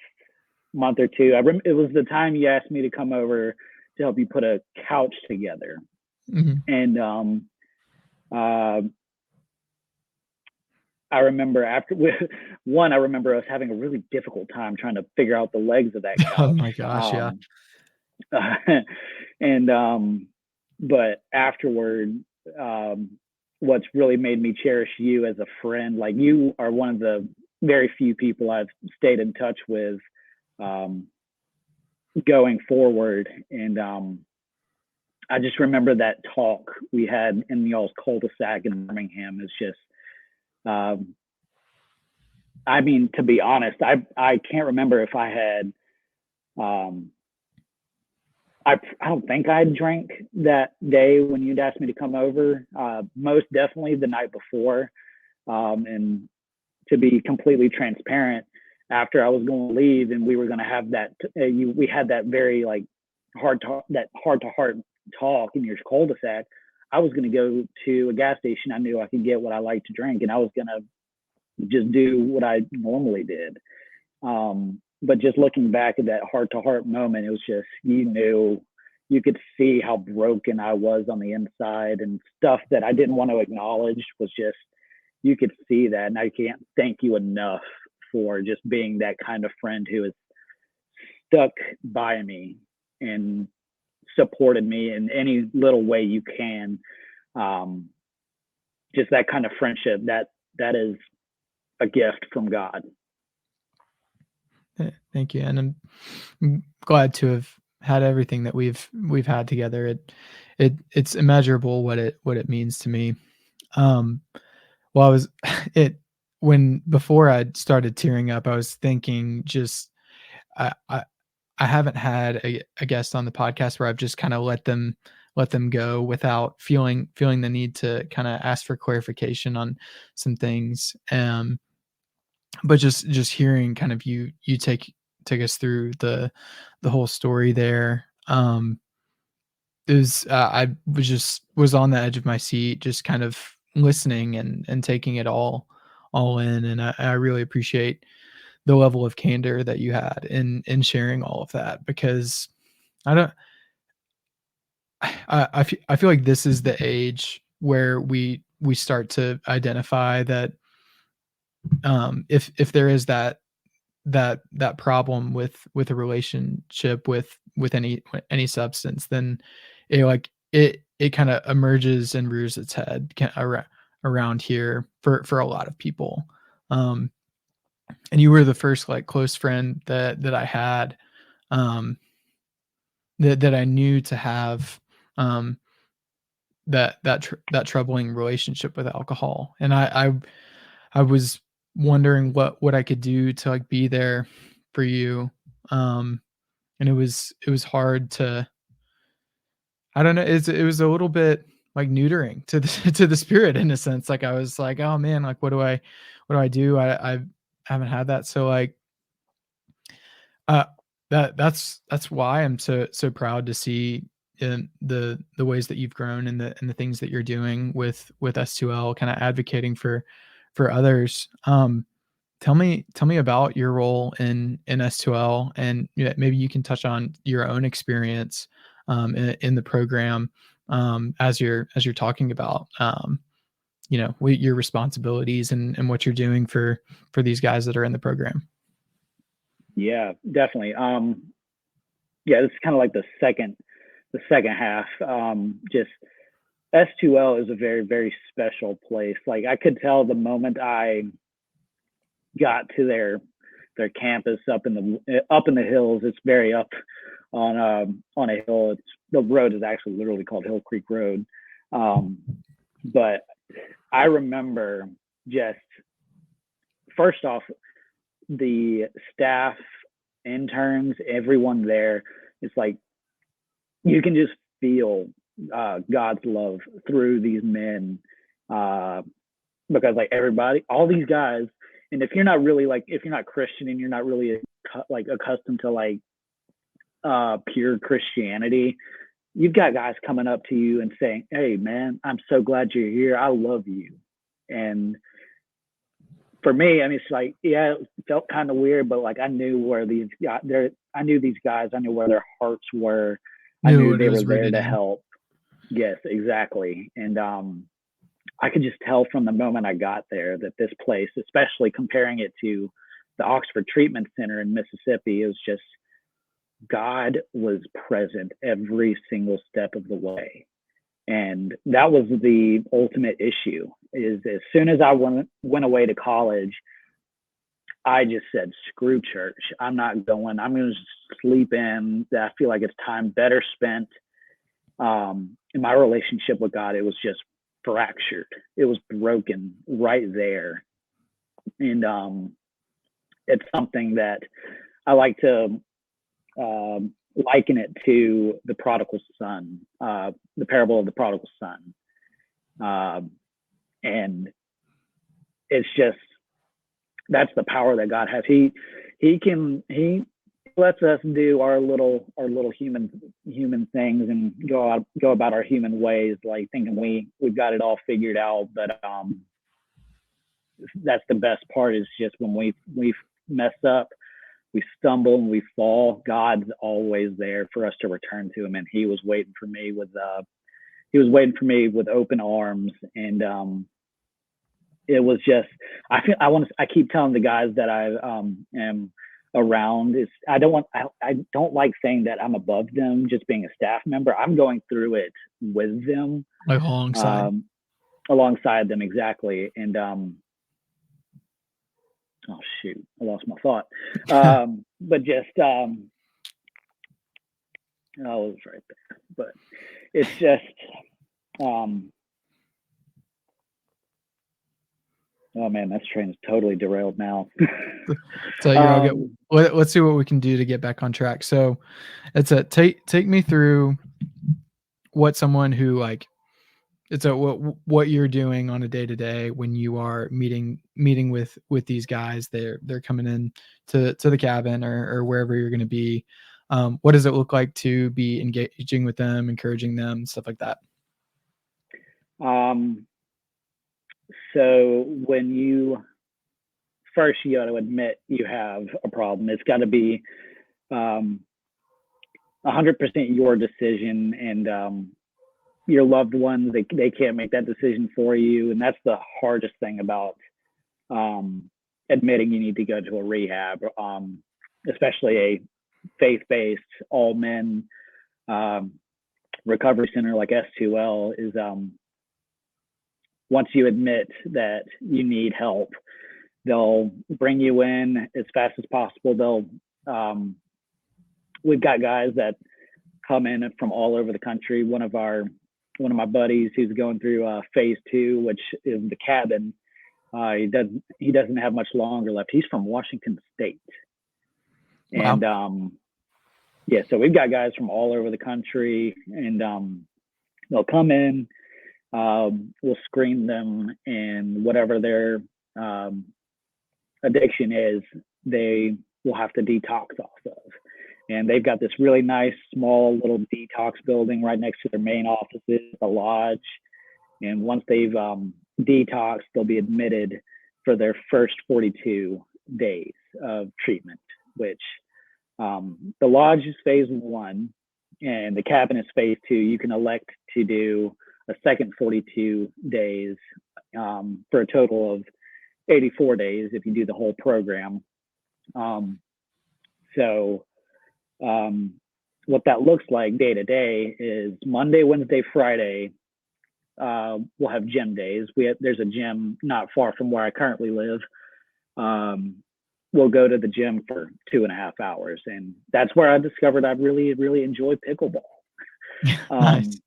or two. It was the time you asked me to come over to help you put a couch together, Mhm. and uh, I remember I remember us having a really difficult time trying to figure out the legs of that Oh couch. my gosh, yeah. Um, and but afterward, um, what's really made me cherish you as a friend, like you are one of the very few people I've stayed in touch with um, going forward. And I just remember that talk we had in y'all's cul-de-sac in Birmingham is just um, I mean, to be honest, I can't remember if I had um, I don't think I drank that day when you'd asked me to come over. Most definitely the night before. And to be completely transparent, after I was going to leave and we were going to have we had that very like heart to heart talk in your cul-de-sac. I was going to go to a gas station. I knew I could get what I like to drink, and I was going to just do what I normally did. But just looking back at that heart to heart moment, it was just, you could see how broken I was on the inside, and stuff that I didn't want to acknowledge was just, you could see that. And I can't thank you enough for just being that kind of friend who has stuck by me and supported me in any little way you can. Um, just that kind of friendship, that is a gift from God. Thank you, and I'm glad to have had everything that we've had together. It's immeasurable what it means to me. Um, well, I was it when before I started tearing up, I was thinking just I I, I haven't had a guest on the podcast where I've just kind of let them go without feeling the need to kind of ask for clarification on some things. But just hearing kind of you take us through the whole story there. Is I was on the edge of my seat, just kind of listening and taking it all in, and I really appreciate the level of candor that you had in sharing all of that, because I don't I feel like this is the age where we start to identify that, if there is that problem with a relationship with any substance, then it kind of emerges and rears its head around here for a lot of people. um and you were the first like close friend that I had, um that I knew to have, um that troubling relationship with alcohol. And I was wondering what I could do to like be there for you. And it was hard to, I don't know, it was a little bit like neutering to the to the spirit in a sense. Like I was like, oh man, like what do I do? I haven't had that. So like, uh that's why I'm so proud to see in the ways that you've grown, and the things that you're doing with S2L, kind of advocating for others. Tell me about your role in S2L, and maybe you can touch on your own experience, in the program, as you're talking about, your responsibilities and what you're doing for these guys that are in the program. Yeah, definitely. Yeah, this is kind of like the second half. Just S2L is a very, very special place. Like I could tell the moment I got to their campus up in the hills. It's very up on a hill. The road is actually literally called Hill Creek Road. But I remember just first off, the staff, interns, everyone there. It's like you can just feel God's love through these men, uh, because like everybody, all these guys, and if you're not really like, if you're not Christian and you're not really like accustomed to like pure Christianity, you've got guys coming up to you and saying, "Hey, man, I'm so glad you're here. I love you." And for me, I mean, it's like, yeah, it felt kind of weird, but like I knew where these guys, I knew these guys. I knew where their hearts were. I Knew knew what it they were was there rooted to in. help. Yes, exactly. And I could just tell from the moment I got there that this place, especially comparing it to the Oxford Treatment Center in Mississippi, is just God was present every single step of the way. And that was the ultimate issue. Is as soon as I went away to college, I just said, screw church. I'm not going. I'm going to sleep in. I feel like it's time better spent. In my relationship with God, it was just fractured. It was broken right there. And it's something that I like to liken it to the prodigal son, the parable of the prodigal son. And it's just, that's the power that God has. He lets us do our little human things and go about our human ways, like thinking we've got it all figured out. But that's the best part, is just when we mess up, we stumble and we fall, God's always there for us to return to him. And he was waiting for me with open arms. And it was just, I keep telling the guys that I am around, is I don't like saying that I'm above them just being a staff member. I'm going through it with them, Like alongside. um, alongside them, exactly. And oh shoot, I lost my thought. But just Oh, it's right there. But it's just, oh man, this train is totally derailed now. So you're all good. Let's see what we can do to get back on track. So it's a take me through what someone who like it's a what you're doing on a day to day when you are meeting with these guys. They're coming in to the cabin or wherever you're going to be. What does it look like to be engaging with them, encouraging them, stuff like that? So when you first, you got to admit you have a problem. It's got to be 100% your decision, and your loved ones, they can't make that decision for you. And that's the hardest thing about admitting you need to go to a rehab, especially a faith-based all men recovery center like S2L is once you admit that you need help, they'll bring you in as fast as possible. We've got guys that come in from all over the country. One of my buddies who's going through phase 2, which is the cabin. He doesn't have much longer left. He's from Washington State. Wow. And yeah, so we've got guys from all over the country, and they'll come in, we'll screen them, and whatever their addiction is, they will have to detox off of. And they've got this really nice, small little detox building right next to their main offices, a lodge. And once they've detoxed, they'll be admitted for their first 42 days of treatment, which the lodge is phase 1 and the cabin is phase 2. You can elect to do a second 42 days for a total of 84 days if you do the whole program. What that looks like day to day is Monday, Wednesday, Friday, we'll have gym days. There's a gym not far from where I currently live. We'll go to the gym for 2.5 hours, and that's where I discovered I really, really enjoy pickleball. Nice.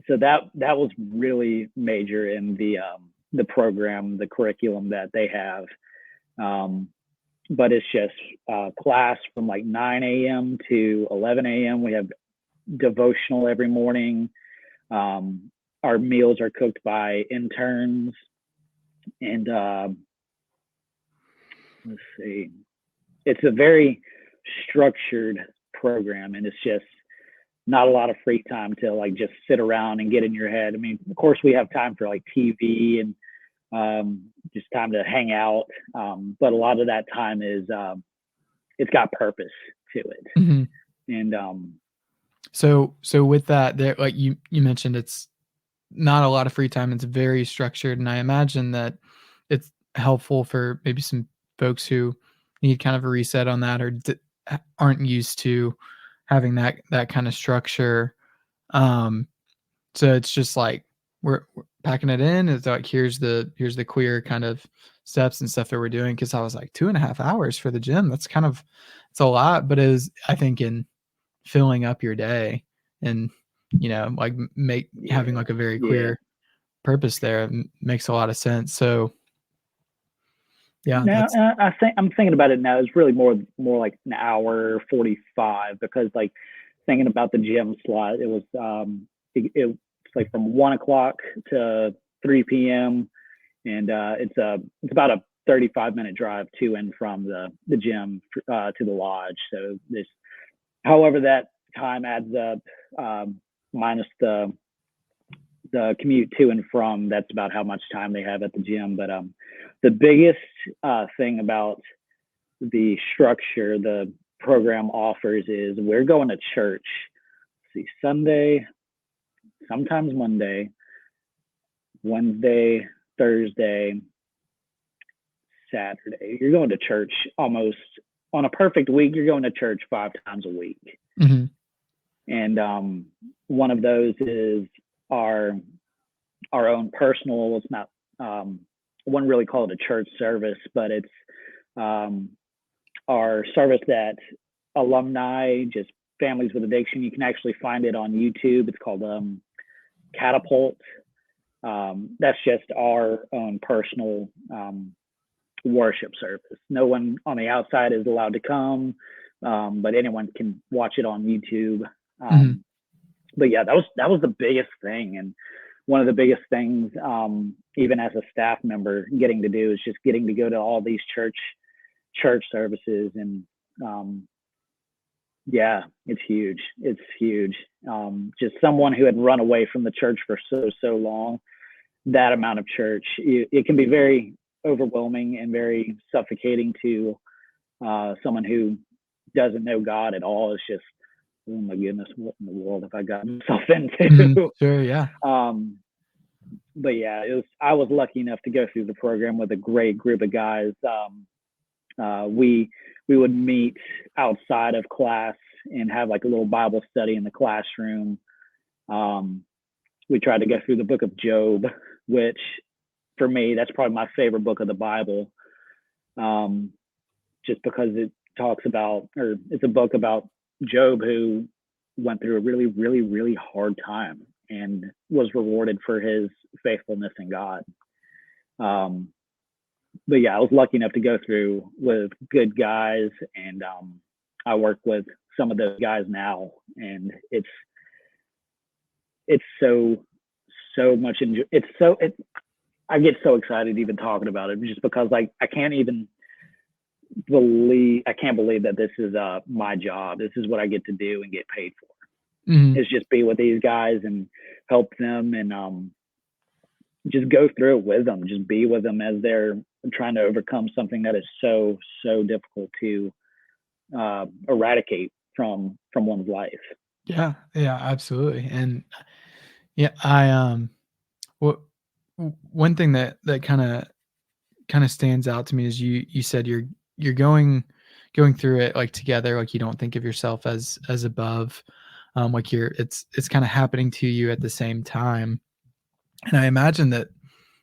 So that was really major in the program, the curriculum that they have. But it's just class from like 9 a.m. to 11 a.m. We have devotional every morning. Our meals are cooked by interns, and let's see, it's a very structured program, and it's just not a lot of free time to like just sit around and get in your head. I mean, of course we have time for like TV and just time to hang out, but a lot of that time is it's got purpose to it. Mm-hmm. And so with that, there, like you mentioned, it's not a lot of free time. It's very structured, and I imagine that it's helpful for maybe some folks who need kind of a reset on that or aren't used to having that kind of structure. So it's just like we're packing it in. It's like here's the queer kind of steps and stuff that we're doing. Because I was like 2.5 hours for the gym. That's kind of, it's a lot, but is I think in filling up your day and like having like a very clear purpose there makes a lot of sense. So yeah. Now I'm thinking about it now. It's really more like an hour 45, because like thinking about the gym slot, it was it's like from 1 o'clock to 3 p.m. and it's about a 35-minute drive to and from the gym to the lodge. So this, however that time adds up, minus the commute to and from, that's about how much time they have at the gym. But the biggest thing about the structure the program offers is we're going to church. Let's see, Sunday, sometimes Monday, Wednesday, Thursday, Saturday. You're going to church almost on a perfect week. You're going to church 5 times a week. Mm-hmm. And one of those is our own personal, it's not, I wouldn't really call it a church service, but it's our service that alumni just families with addiction. You can actually find it on YouTube. It's called Catapult. That's just our own personal worship service. No one on the outside is allowed to come, but anyone can watch it on YouTube. But yeah, that was the biggest thing, and one of the biggest things, even as a staff member, getting to do is just getting to go to all these church services, and yeah, it's huge. It's huge. Just someone who had run away from the church for so long, that amount of church, it can be very overwhelming and very suffocating to someone who doesn't know God at all. It's just, oh my goodness, what in the world have I gotten myself into? Sure, yeah. But yeah, I was lucky enough to go through the program with a great group of guys. We would meet outside of class and have like a little Bible study in the classroom. We tried to go through the book of Job, which for me, that's probably my favorite book of the Bible. Just because it talks about, or it's a book about Job, who went through a really, really, really hard time and was rewarded for his faithfulness in God. But yeah, I was lucky enough to go through with good guys, and I work with some of those guys now, and it's so much. I get so excited even talking about it, just because like I can't believe that this is my job. This is what I get to do and get paid for. Is just be with these guys and help them, and just go through it with them. Just be with them as they're trying to overcome something that is so difficult to eradicate from one's life. Yeah, absolutely. And yeah, one thing that kind of stands out to me is you said you're going through it like together, like you don't think of yourself as above, like it's kind of happening to you at the same time. And I imagine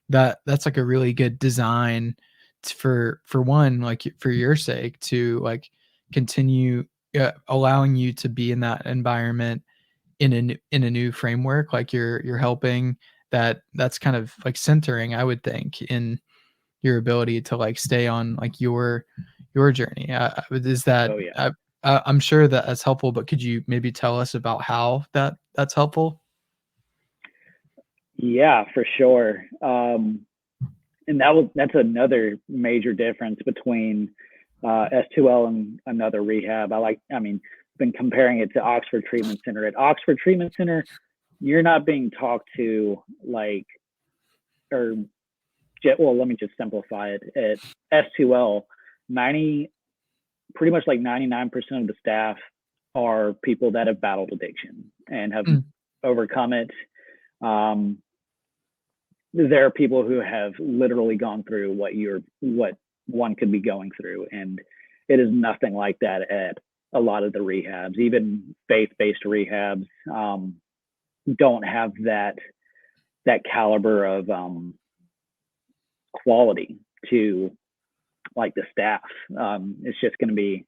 that's like a really good design for one, like for your sake, to like continue allowing you to be in that environment in a new framework. Like you're helping that's kind of like centering, I would think, in your ability to like stay on like your journey. Is that? Oh yeah. I'm sure that that's helpful, but could you maybe tell us about how that's helpful? Yeah, for sure. And that's another major difference between S2L and another rehab. Been comparing it to Oxford Treatment Center. At Oxford Treatment Center, you're not being talked to like, or well, let me just simplify it. At S2L, pretty much like 99% of the staff are people that have battled addiction and have overcome it. There are people who have literally gone through what one could be going through, and it is nothing like that at a lot of the rehabs. Even faith-based rehabs don't have that caliber of quality to like the staff. It's just going to be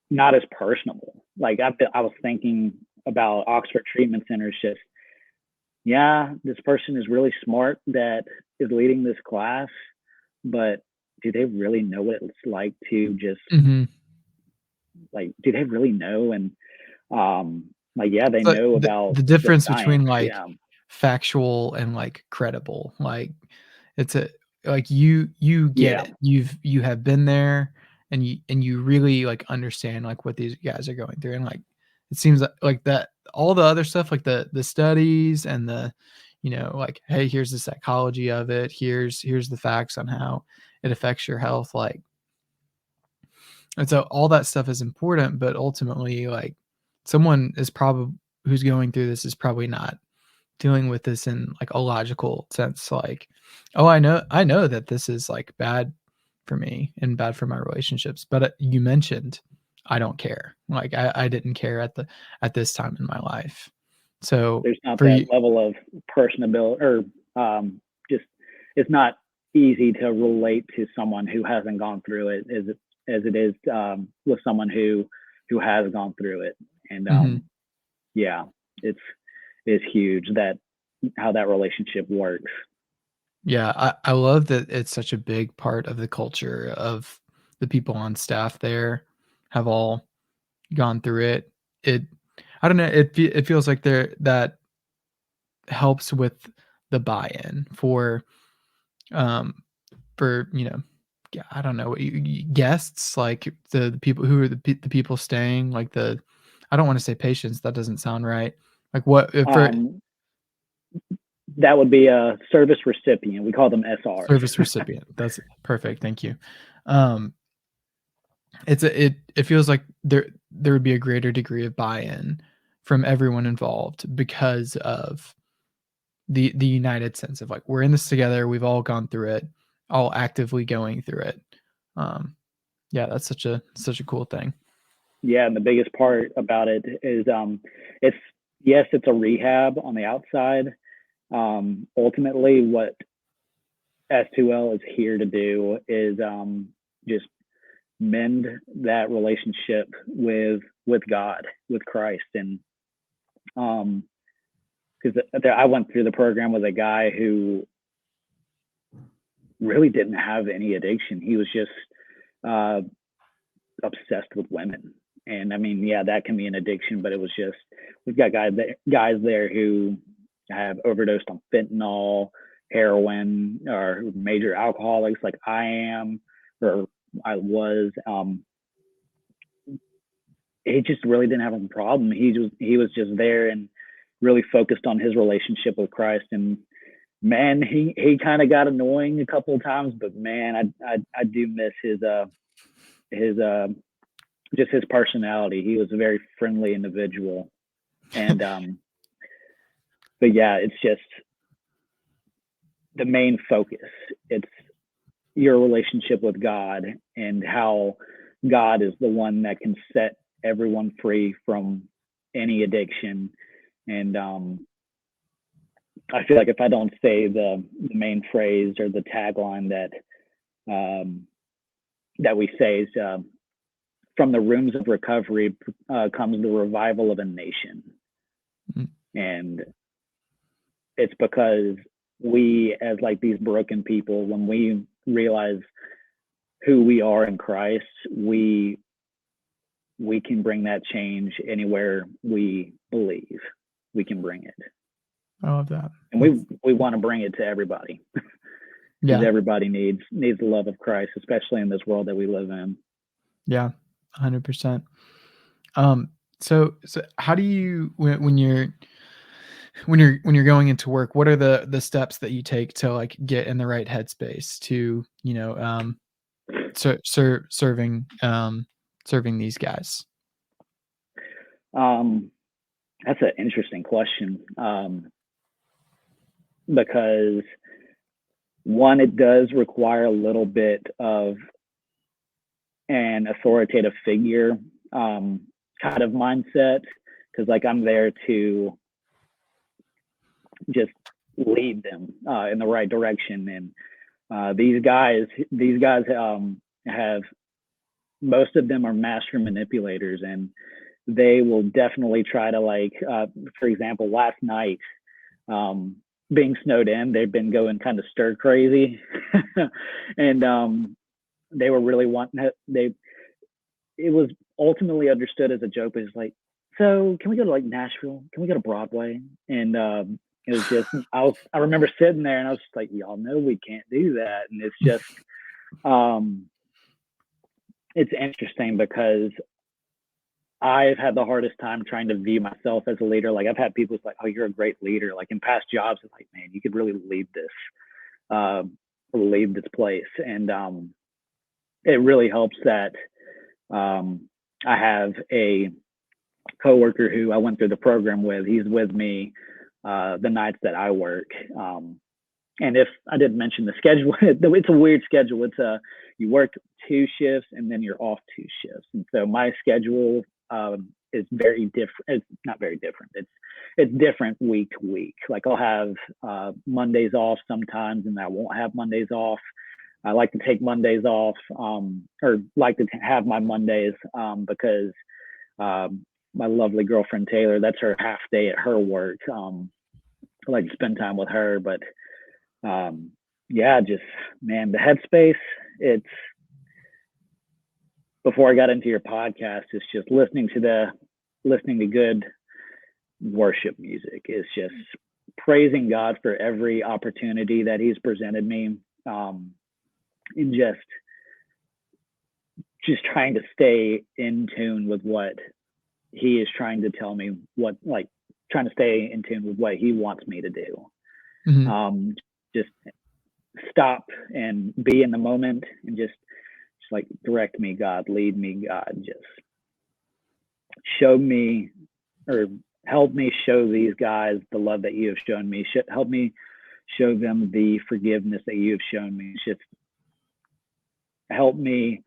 not as personable. Like I was thinking about Oxford Treatment Centers, just, yeah, this person is really smart that is leading this class, but do they really know what it's like to just like, do they really know? And like, yeah, they know about the difference science, between like factual and like credible. Like it's like you get it. You have been there, and you really like understand like what these guys are going through. And like it seems like that all the other stuff, like the studies and the, like, hey, here's the psychology of it, here's the facts on how it affects your health, like, and so all that stuff is important, but ultimately, like, someone is probably who's going through this is probably not dealing with this in like a logical sense. Like, oh, I know that this is like bad for me and bad for my relationships, but you mentioned I don't care. Like I didn't care at this time in my life. So there's not that level of personability, or just it's not easy to relate to someone who hasn't gone through it as it is with someone who who has gone through it. And Hmm. yeah, it's huge that how that relationship works. Yeah, I love that it's such a big part of the culture of the people on staff there have all gone through it. It I don't know, it feels like there that helps with the buy-in um for, yeah, I don't know, guests, like the people who are the people staying, like I don't wanna say patients, that doesn't sound right. Like what if for Um, that would be a service recipient. We call them SRs. service recipient. That's perfect, thank you. Um, it feels like there would be a greater degree of buy-in from everyone involved because of the united sense of, like, we're in this together, we've all gone through it, all actively going through it. Um, yeah, that's such a cool thing. Yeah, and the biggest part about it is it's yes, it's a rehab on the outside. Ultimately, what S2L is here to do is just mend that relationship with God, with Christ, and because I went through the program with a guy who really didn't have any addiction. He was just uh, obsessed with women. And I mean, yeah, that can be an addiction, but it was just we've got guys there who have overdosed on fentanyl, heroin, or major alcoholics like I am or I was. He just really didn't have a problem. He was just there and really focused on his relationship with Christ. And man, he kind of got annoying a couple of times, but man, I do miss his just his personality. He was a very friendly individual, and but yeah, it's just the main focus. It's your relationship with God and how God is the one that can set everyone free from any addiction. And I feel like if I don't say the main phrase or the tagline um, that we say is from the rooms of recovery comes the revival of a nation. Mm. And it's because we, as like these broken people, when we realize who we are in Christ, we can bring that change anywhere we believe we can bring it. I love that. And we want to bring it to everybody because Yeah, everybody needs the love of Christ, especially in this world that we live in. yeah, 100%. Um, so how do you when you're going into work, what are the steps that you take to, like, get in the right headspace to, serving these guys? Um, that's an interesting question because one, it does require a little bit of an authoritative figure kind of mindset because like I'm there to just lead them in the right direction. And these guys have most of them are master manipulators, and they will definitely try to like, for example, last night, being snowed in, they've been going kind of stir crazy, and they were really wanting they. It was ultimately understood as a joke, but it's like, so can we go to like Nashville? Can we go to Broadway? And it was just I remember sitting there and I was just like, y'all know we can't do that. And it's just um it's interesting because I've had the hardest time trying to view myself as a leader. Like I've had people like, oh, you're a great leader. Like in past jobs, it's like, man, you could really lead this, uh, lead this place. And it really helps that I have a coworker who I went through the program with. He's with me the nights that I work. And if I didn't mention the schedule, it's a weird schedule. It's you work 2 shifts and then you're off 2 shifts. And so my schedule is very different. It's not very different. It's different week to week. Like I'll have Mondays off sometimes, and I won't have Mondays off. I like to take Mondays off, or like to have my Mondays because my lovely girlfriend Taylor, that's her half day at her work. I like to spend time with her, but yeah, just man, the headspace. It's before I got into your podcast, it's just listening to good worship music. It's just praising God for every opportunity that He's presented me, and just trying to stay in tune with what He is trying to tell me, trying to stay in tune with what He wants me to do. Mm-hmm. Just stop and be in the moment and just like direct me, God, lead me, God, just show me or help me show these guys the love that you have shown me. Help me show them the forgiveness that you have shown me. Just help me,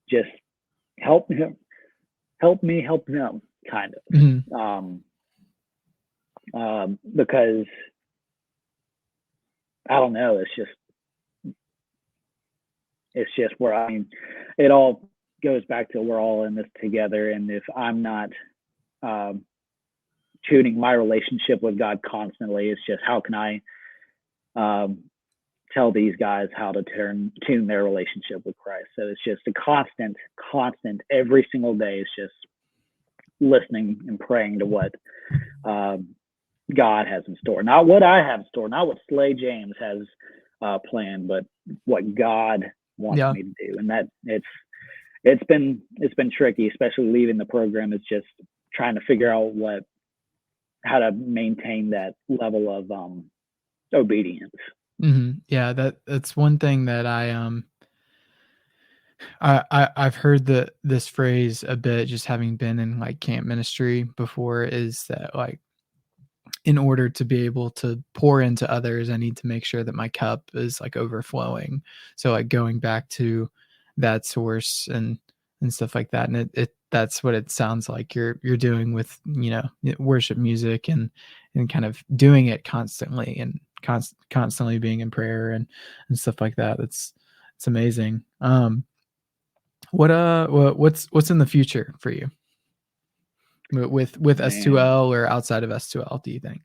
just help me help them, kind of. Mm-hmm. Because I don't know, it's just where it all goes back to we're all in this together. And if I'm not tuning my relationship with God constantly, it's just how can I tell these guys how to tune their relationship with Christ? So it's just a constant every single day. It's just listening and praying to what God has in store, not what I have in store, not what Slay James has planned, but what God wants me to do. And that it's been tricky, especially leaving the program. It's just trying to figure out how to maintain that level of obedience. Mm-hmm. Yeah, that's one thing that I've heard this phrase a bit, just having been in like camp ministry before, is that like in order to be able to pour into others, I need to make sure that my cup is like overflowing. So like going back to that source and stuff like that. And it that's what it sounds like you're doing with, worship music and kind of doing it constantly and constantly being in prayer and stuff like that. It's amazing. What's in the future for you with S2L or outside of S2L, do you think?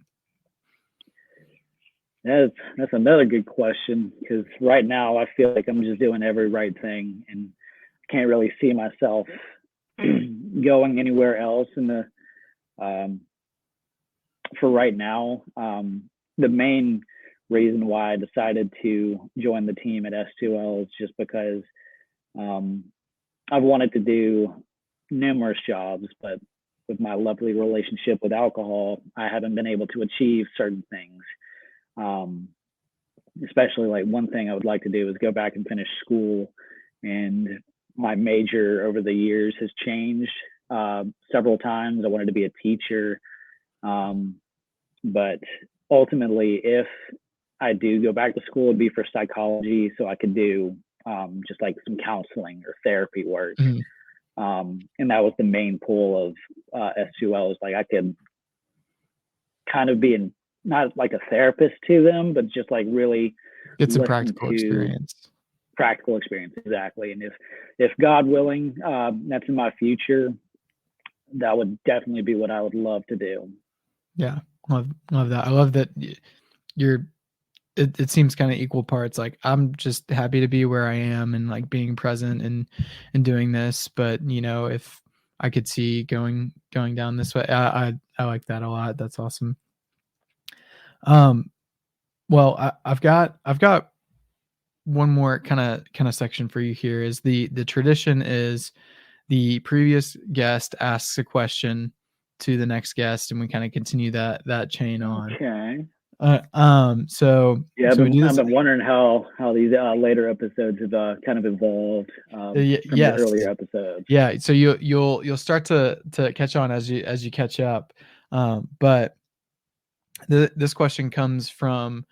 That's another good question, because right now I feel like I'm just doing every right thing and can't really see myself going anywhere else for right now. The main reason why I decided to join the team at S2L is just because I've wanted to do numerous jobs, but with my lovely relationship with alcohol, I haven't been able to achieve certain things. Especially like one thing I would like to do is go back and finish school, and my major over the years has changed several times. I wanted to be a teacher, but ultimately, if I do go back to school, it'd be for psychology, so I could do just like some counseling or therapy work. Mm-hmm. And that was the main pull of S2L, is like I could kind of be not like a therapist to them, but just like really get some practical experience. Practical experience, exactly. And if God willing, that's in my future, that would definitely be what I would love to do. Yeah, love that. I love that it seems kind of equal parts. Like I'm just happy to be where I am and like being present and doing this. But if I could see going down this way, I like that a lot. That's awesome. Well, I've got one more kind of section for you here. Is the tradition is the previous guest asks a question to the next guest, and we kind of continue that chain on. Okay. So yeah, I've been wondering how these later episodes have kind of evolved from the earlier episodes. Yeah, so you'll start to catch on as you catch up. But this question comes from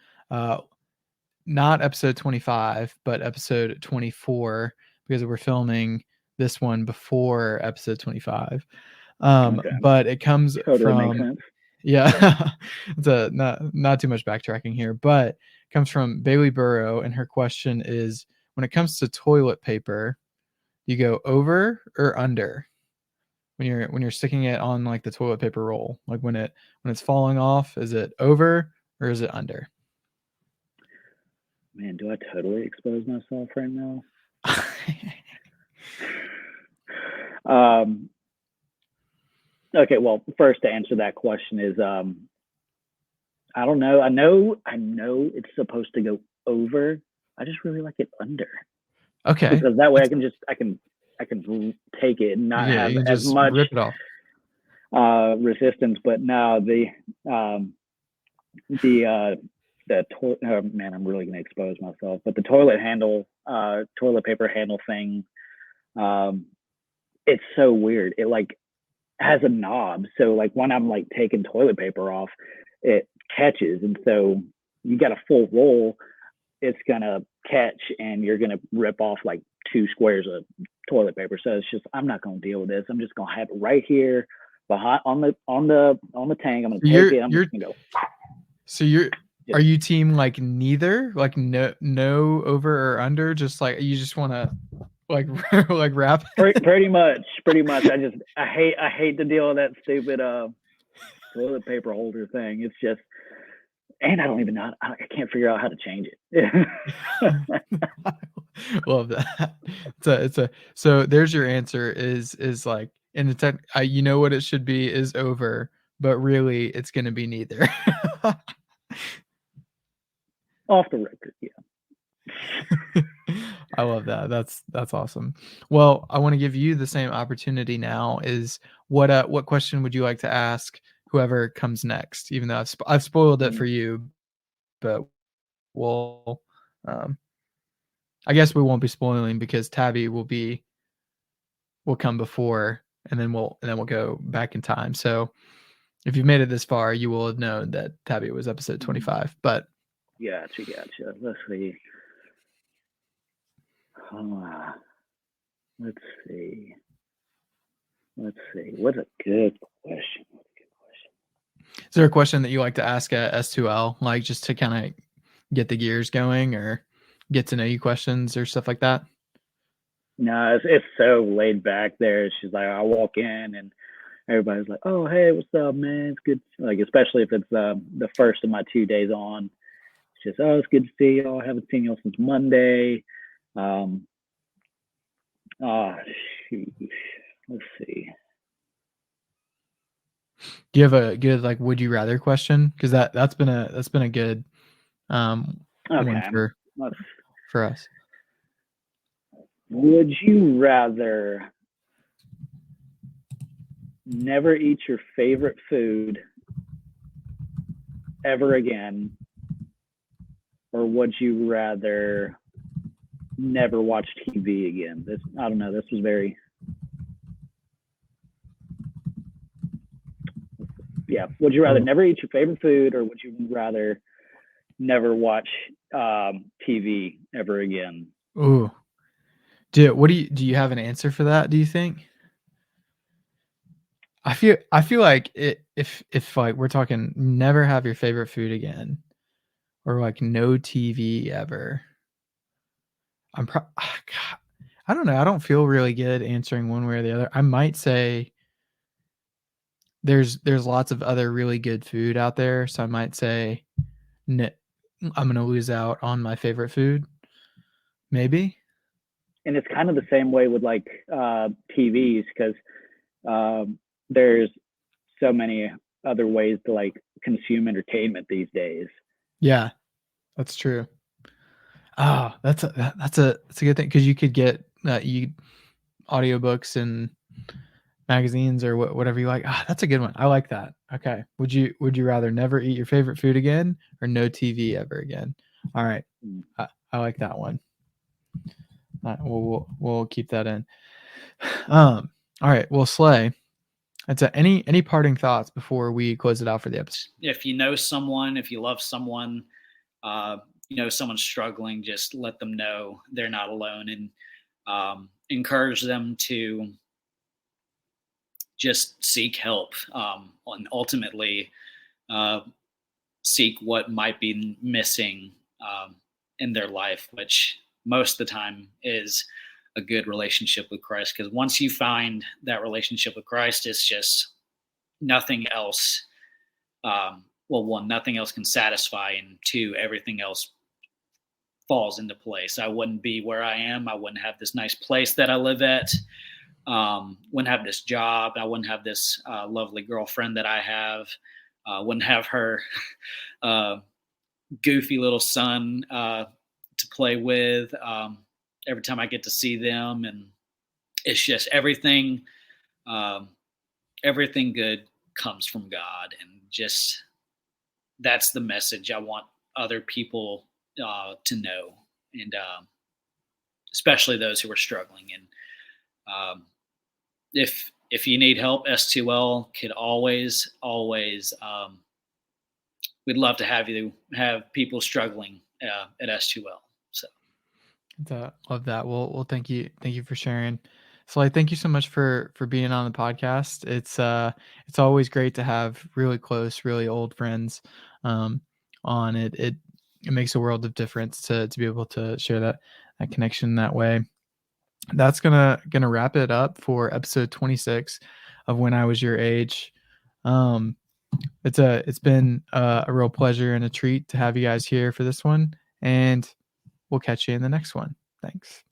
not episode 25, but episode 24, because we're filming this one before episode 25. Okay. But it comes totally from, makes sense. Yeah, it's not too much backtracking here, but it comes from Bailey Burrow, and her question is, when it comes to toilet paper, you go over or under when you're sticking it on like the toilet paper roll, like when it's falling off, is it over or is it under? Man, do I totally expose myself right now? Okay, well, first to answer that question is I don't know. I know it's supposed to go over. I just really like it under. Okay. Because that way I can take it and not Yeah, have you can as just much rip it off. resistance. But now man, I'm really gonna expose myself. But the toilet paper handle thing, it's so weird. It like has a knob, so like when I'm like taking toilet paper off, it catches, and so you got a full roll, it's gonna catch, and you're gonna rip off like 2 squares of toilet paper. So it's just I'm not gonna deal with this. I'm just gonna have it right here behind on the tank. I'm gonna take it. I'm just gonna go. So are you team like neither? Like no over or under? Just like you just want to like like wrap? Pretty much. I hate to deal with that stupid toilet paper holder thing. It's just, and I don't even know. I can't figure out how to change it. Love that. So there's your answer is like in the tech, you know what it should be is over, but really it's going to be neither. Off the record, yeah. I love that. That's awesome. Well, I want to give you the same opportunity now. Is what question would you like to ask whoever comes next? Even though I've spoiled it for you, but we'll I guess we won't be spoiling because Tabby will come before, and then we'll go back in time. So if you've made it this far, you will have known that Tabby was episode 25. But gotcha. Let's see. Let's see. What's a good question? Is there a question that you like to ask at S2L, like just to kind of get the gears going or get to know you questions or stuff like that? No, it's so laid back there. She's like, I walk in and everybody's like, "Oh, hey, what's up, man? It's good." Like, especially if it's the first of my 2 days on, it's just, "Oh, it's good to see y'all. I haven't seen y'all since Monday." Oh, shoot. Let's see. Do you have a good like would you rather question? Because that's been a good one for us. Would you rather never eat your favorite food ever again, or would you rather never watch TV again? I don't know. This was very. Yeah. Would you rather never eat your favorite food, or would you rather never watch TV ever again? Ooh. Do you have an answer for that, do you think? I feel like if like we're talking never have your favorite food again or like no TV ever. I don't know. I don't feel really good answering one way or the other. I might say there's lots of other really good food out there, so I might say I'm going to lose out on my favorite food. Maybe. And it's kind of the same way with like TVs, because there's so many other ways to like consume entertainment these days. Yeah, that's true. Oh, that's a good thing because you could get audiobooks and magazines or whatever you like. That's a good one. I like that. Okay. Would you rather never eat your favorite food again or no TV ever again? All right. I like that one. We'll keep that in. All right. Well, Slay, that's any parting thoughts before we close it out for the episode? If you know someone, if you love someone, someone's struggling, just let them know they're not alone, and encourage them to just seek help, and ultimately seek what might be missing in their life, which most of the time is a good relationship with Christ. Because once you find that relationship with Christ, it's just nothing else. Well, one, nothing else can satisfy, and two, everything else falls into place. I wouldn't be where I am. I wouldn't have this nice place that I live at. Wouldn't have this job. I wouldn't have this lovely girlfriend that I have. Wouldn't have her goofy little son to play with every time I get to see them. And it's just everything good comes from God. And just that's the message I want other people to know. And especially those who are struggling. And if you need help, S2L could always we'd love to have people struggling at S2L. So love that. Well, thank you for sharing. So, thank you so much for being on the podcast. It's always great to have really close, really old friends on it. It makes a world of difference to be able to share that connection that way. That's gonna wrap it up for episode 26 of When I Was Your Age. It's been a real pleasure and a treat to have you guys here for this one, and we'll catch you in the next one. Thanks.